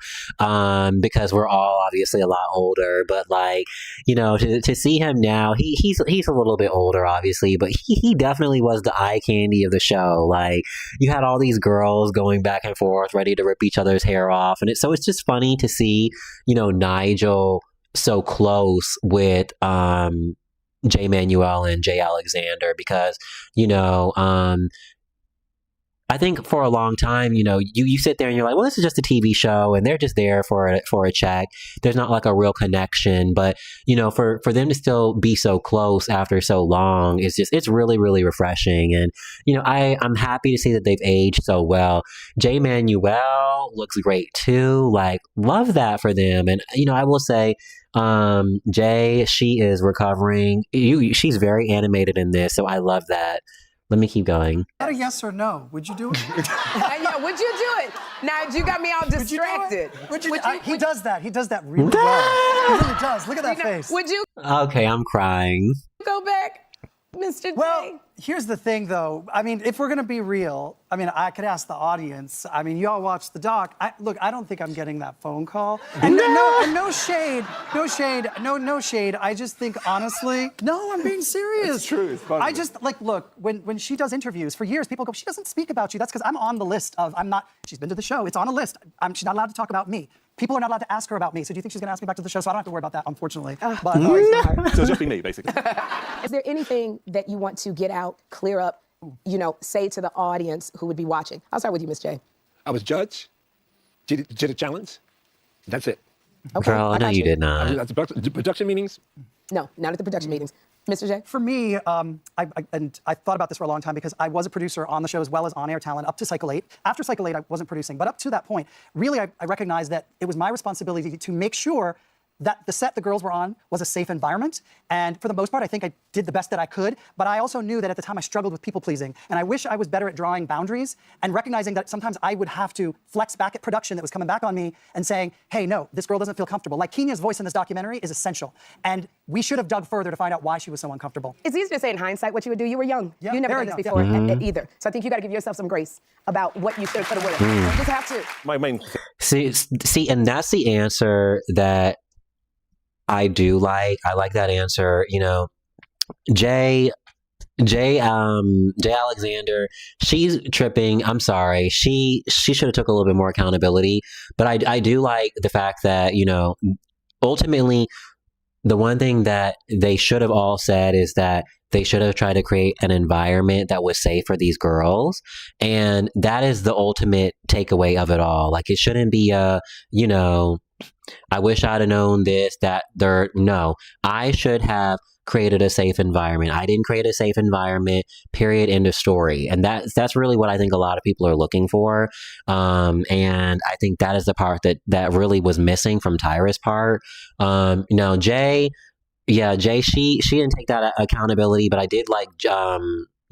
[SPEAKER 1] because we're all obviously a lot older. But like, to see him now, he's a little bit older, obviously, but he definitely was the eye candy of the show. Like, you had all these girls going back and forth ready to rip each other's hair off, and so it's just funny to see Nigel so close with Jay Manuel and Jay Alexander, because I think for a long time, you sit there and you're like, well, this is just a TV show and they're just there for a check. There's not like a real connection, but for them to still be so close after so long, it's really, really refreshing. And, I'm happy to see that they've aged so well. Jay Manuel looks great too. Like, love that for them. And, I will say, Jay, she is recovering. She's very animated in this. So I love that. Let me keep going.
[SPEAKER 15] Is that a yes or no? Would you do it?
[SPEAKER 9] Yeah, would you do it? Now, you got me all distracted.
[SPEAKER 15] He does that. He does that really well. He really does. Look at that face.
[SPEAKER 9] Would you
[SPEAKER 1] Okay, I'm crying.
[SPEAKER 9] go back, Mr. J?
[SPEAKER 15] Well, here's the thing, though. I mean, if we're going to be real, I could ask the audience. You all watched the doc. Look, I don't think I'm getting that phone call. And no shade. I just think, honestly, no, I'm being serious.
[SPEAKER 14] It's true. It's funny.
[SPEAKER 15] I just, look, when she does interviews, for years, people go, she doesn't speak about you. That's because I'm on the list of, she's been to the show. It's on a list. She's not allowed to talk about me. People are not allowed to ask her about me. So do you think she's going to ask me back to the show? So I don't have to worry about that, unfortunately.
[SPEAKER 14] So it'll just be me, basically.
[SPEAKER 13] Is there anything that you want to get out, clear up, say to the audience who would be watching? I'll start with you, Miss J.
[SPEAKER 16] I was judged, did a challenge. That's it.
[SPEAKER 13] Okay.
[SPEAKER 1] Girl, no, you did not.
[SPEAKER 16] At the production meetings?
[SPEAKER 13] No, not at the production meetings. Mr. J?
[SPEAKER 15] For me, I thought about this for a long time because I was a producer on the show as well as on-air talent up to Cycle 8. After Cycle 8, I wasn't producing. But up to that point, really, I recognized that it was my responsibility to make sure that the set the girls were on was a safe environment. And for the most part, I think I did the best that I could. But I also knew that at the time I struggled with people pleasing. And I wish I was better at drawing boundaries and recognizing that sometimes I would have to flex back at production that was coming back on me and saying, hey, no, this girl doesn't feel comfortable. Like, Kenya's voice in this documentary is essential. And we should have dug further to find out why she was so uncomfortable.
[SPEAKER 13] It's easy to say in hindsight what you would do. You were young.
[SPEAKER 15] Yeah,
[SPEAKER 13] you never
[SPEAKER 15] very
[SPEAKER 13] done this
[SPEAKER 15] young,
[SPEAKER 13] before either. So I think you got to give yourself some grace about what you could have would have. You just have to.
[SPEAKER 14] My main
[SPEAKER 1] See, and that's the answer that I do like. I like that answer. Jay Alexander, she's tripping. I'm sorry. She should have took a little bit more accountability. But I do like the fact that, ultimately, the one thing that they should have all said is that they should have tried to create an environment that was safe for these girls. And that is the ultimate takeaway of it all. Like, it shouldn't be I wish I'd have known this, that, there. No, I should have created a safe environment. I didn't create a safe environment, period, end of story. And that's really what I think a lot of people are looking for. And I think that is the part that really was missing from Tyra's part. Jay, she didn't take that accountability, but I did like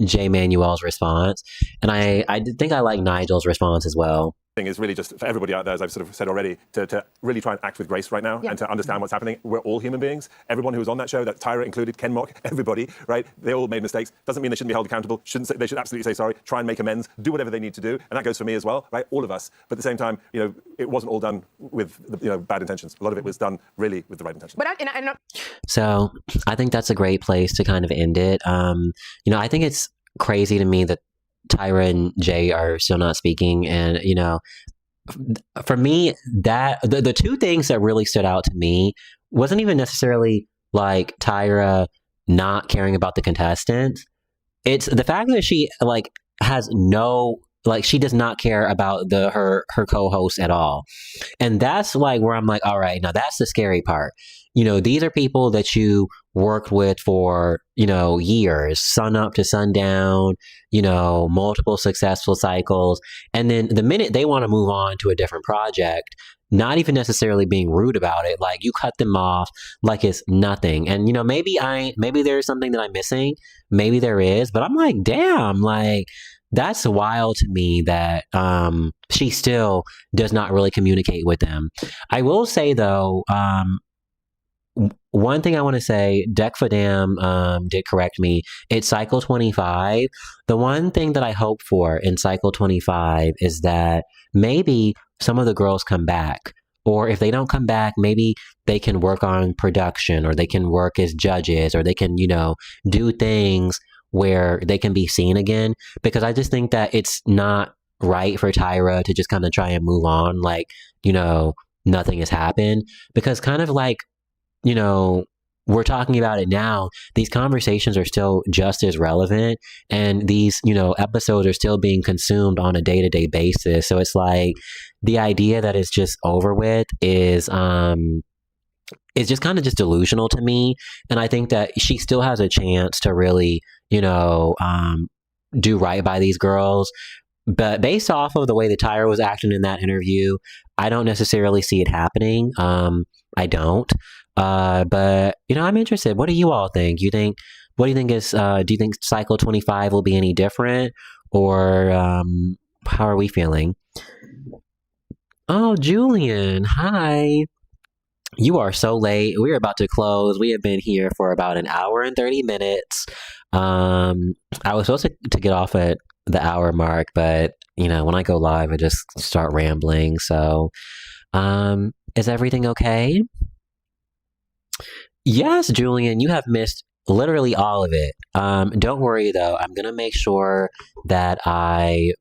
[SPEAKER 1] Jay Manuel's response. And I did think I like Nigel's response as well.
[SPEAKER 14] Thing is really just for everybody out there, as I've sort of said already, to really try and act with grace right now and to understand what's happening. We're all human beings. Everyone who was on that show, that Tyra included, Ken Mock, everybody, right? They all made mistakes. Doesn't mean they shouldn't be held accountable. They should absolutely say sorry, try and make amends, do whatever they need to do. And that goes for me as well, right? All of us. But at the same time, it wasn't all done with bad intentions. A lot of it was done really with the right intentions.
[SPEAKER 9] But
[SPEAKER 1] So I think that's a great place to kind of end it. I think it's crazy to me that Tyra and Jay are still not speaking. And, for me, that the two things that really stood out to me wasn't even necessarily like Tyra not caring about the contestants. It's the fact that she has she does not care about her co-host at all. And that's where I'm like, all right, now that's the scary part. These are people that you worked with for, years, sun up to sundown, multiple successful cycles. And then the minute they want to move on to a different project, not even necessarily being rude about it, you cut them off like it's nothing. And, maybe there's something that I'm missing. Maybe there is, but I'm like, damn, that's wild to me that she still does not really communicate with them. I will say, though, one thing I want to say, Dec Fadam did correct me. It's cycle 25. The one thing that I hope for in cycle 25 is that maybe some of the girls come back. Or if they don't come back, maybe they can work on production, or they can work as judges, or they can, do things where they can be seen again. Because I just think that it's not right for Tyra to just kind of try and move on nothing has happened. Because kind of we're talking about it now, these conversations are still just as relevant, and these, episodes are still being consumed on a day-to-day basis. So it's the idea that it's just over with is just kind of just delusional to me. And I think that she still has a chance to really, do right by these girls. But based off of the way that Tyra was acting in that interview, I don't necessarily see it happening. I don't. But I'm interested. What do you all think? What do you think is, do you think cycle 25 will be any different, or, how are we feeling? Oh, Julian, hi. You are so late. We're about to close. We have been here for about an hour and 30 minutes. I was supposed to get off at the hour mark, but when I go live, I just start rambling. So, is everything okay? Yes, Julian, you have missed literally all of it. Don't worry though. I'm gonna make sure that I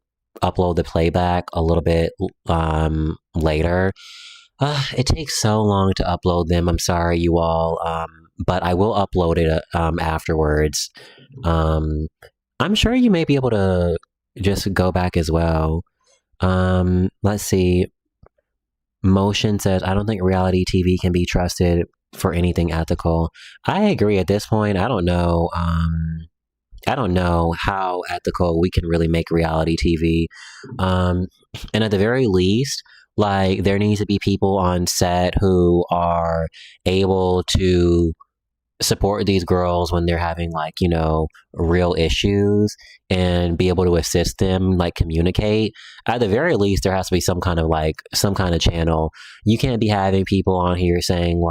[SPEAKER 1] upload the playback a little bit later. It takes so long to upload them. I'm sorry, you all. But I will upload it afterwards. I'm sure you may be able to just go back as well. Let's see. Motion says, I don't think reality TV can be trusted for anything ethical. I agree at this point. I don't know. I don't know how ethical we can really make reality TV. And at the very least, there needs to be people on set who are able to support these girls when they're having real issues, and be able to assist them, communicate. At the very least, there has to be some kind of channel. You can't be having people on here saying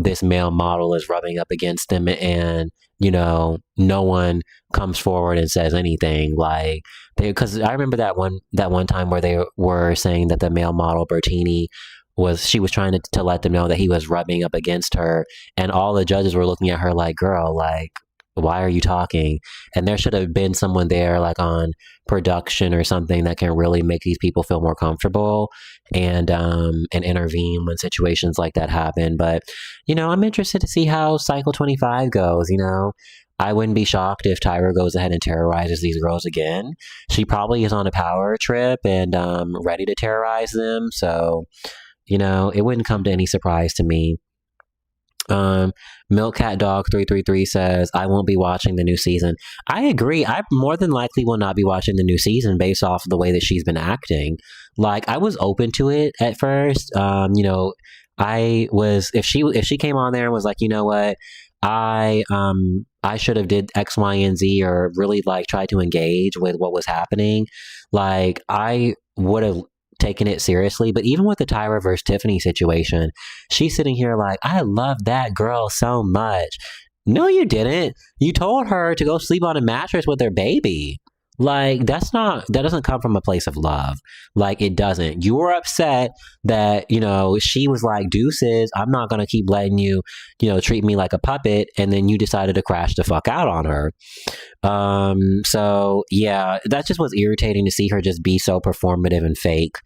[SPEAKER 1] this male model is rubbing up against them, and no one comes forward and says anything. Because I remember that one time where they were saying that the male model Bertini was trying to let them know that he was rubbing up against her, and all the judges were looking at her like, girl, why are you talking? And there should have been someone there like on production or something that can really make these people feel more comfortable and intervene when situations like that happen. But, you know, I'm interested to see how Cycle 25 goes, you know. I wouldn't be shocked if Tyra goes ahead and terrorizes these girls again. She probably is on a power trip and ready to terrorize them. So, you know, it wouldn't come to any surprise to me. Milkcat Dog 333 says, I won't be watching the new season. I agree. I more than likely will not be watching the new season based off of the way that she's been acting. Like, I was open to it at first. You know, I was, if she came on there and was like, you know what, I should have did X, Y, and Z, or really like tried to engage with what was happening, like I would have taken it seriously. But even with the Tyra versus Tiffany situation, she's sitting here like, I love that girl so much. No, you didn't. You told her to go sleep on a mattress with her baby. Like, that doesn't come from a place of love. Like, it doesn't. You were upset that, you know, she was like, deuces, I'm not going to keep letting you, you know, treat me like a puppet. And then you decided to crash the fuck out on her. So yeah, that just was irritating to see her just be so performative and fake.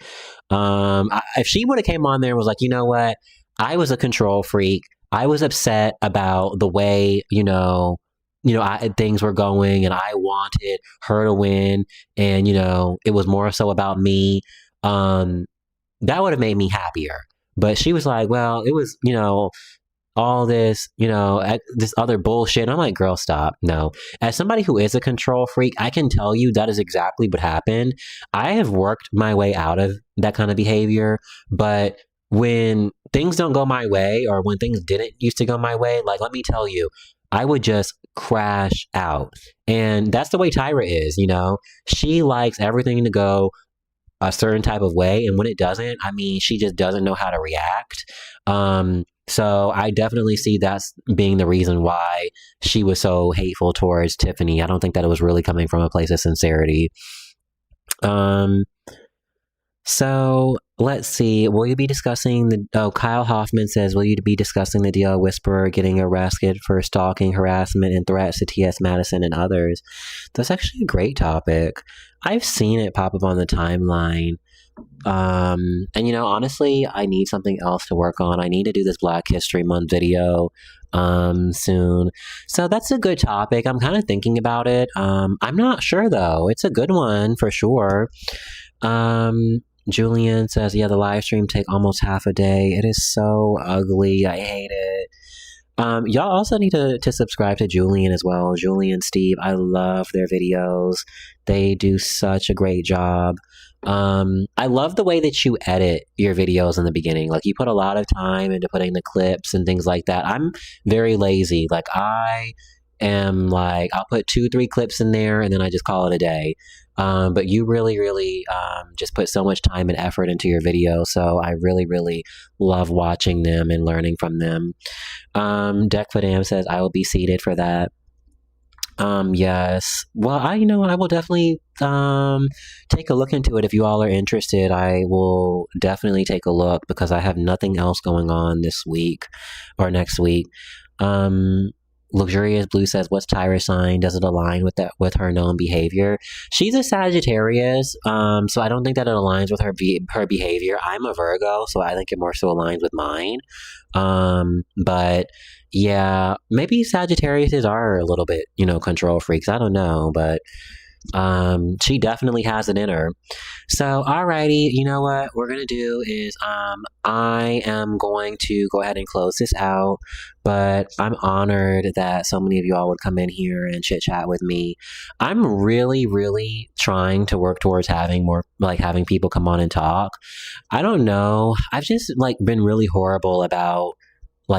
[SPEAKER 1] If she would have came on there and was like, you know what, I was a control freak. I was upset about the way, things were going, and I wanted her to win, and, you know, it was more so about me. That would have made me happier. But she was like, well, it was, you know, all this, you know, this other bullshit. And I'm like, girl, stop. No. As somebody who is a control freak, I can tell you that is exactly what happened. I have worked my way out of that kind of behavior, but when things don't go my way, or when things didn't used to go my way, like, let me tell you, I would just crash out. And that's the way Tyra is, you know. She likes everything to go a certain type of way, and when it doesn't, I mean, she just doesn't know how to react. So I definitely see that's being the reason why she was so hateful towards Tiffany. I don't think that it was really coming from a place of sincerity. So let's see. Will you be discussing Kyle Hoffman says, will you be discussing the DL Whisperer getting arrested for stalking, harassment, and threats to T.S. Madison and others? That's actually a great topic. I've seen it pop up on the timeline. And, you know, honestly, I need something else to work on. I need to do this Black History Month video soon. So that's a good topic. I'm kind of thinking about it. I'm not sure, though. It's a good one for sure. Julian says, yeah, the live stream take almost half a day. It is so ugly. I hate it. Y'all also need to subscribe to Julian as well. Julian, Steve, I love their videos. They do such a great job. I love the way that you edit your videos in the beginning. Like, you put a lot of time into putting the clips and things like that. I'm very lazy. Like, I am like, I'll put 2-3 clips in there and then I just call it a day. But you really, really just put so much time and effort into your video. So I really, really love watching them and learning from them. Deckfadam says, I will be seated for that. Yes. Well, I will definitely take a look into it. If you all are interested, I will definitely take a look, because I have nothing else going on this week or next week. Luxurious Blue says, what's Tyra's sign? Does it align with her known behavior? She's a Sagittarius, so I don't think that it aligns with her behavior. I'm a Virgo, so I think it more so aligns with mine. But yeah, maybe Sagittariuses are a little bit, you know, control freaks. I don't know, but she definitely has it in her. So, alrighty, you know what we're gonna do is I am going to go ahead and close this out, but I'm honored that so many of y'all would come in here and chit chat with me. I'm really, really trying to work towards having people come on and talk. I don't know, I've just been really horrible about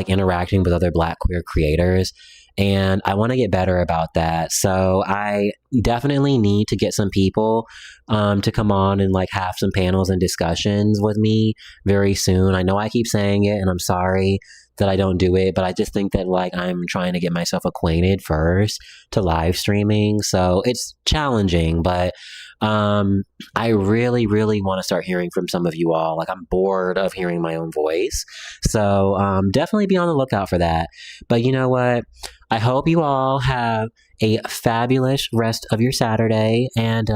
[SPEAKER 1] interacting with other Black queer creators, and I want to get better about that. So I definitely need to get some people to come on and have some panels and discussions with me very soon. I know I keep saying it, and I'm sorry that I don't do it, but I just think that like I'm trying to get myself acquainted first to live streaming. So it's challenging, but I really, really want to start hearing from some of you all. Like I'm bored of hearing my own voice. So definitely be on the lookout for that. But you know what? I hope you all have a fabulous rest of your Saturday. And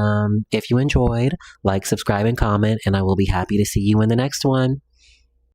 [SPEAKER 1] if you enjoyed, like, subscribe, and comment, and I will be happy to see you in the next one.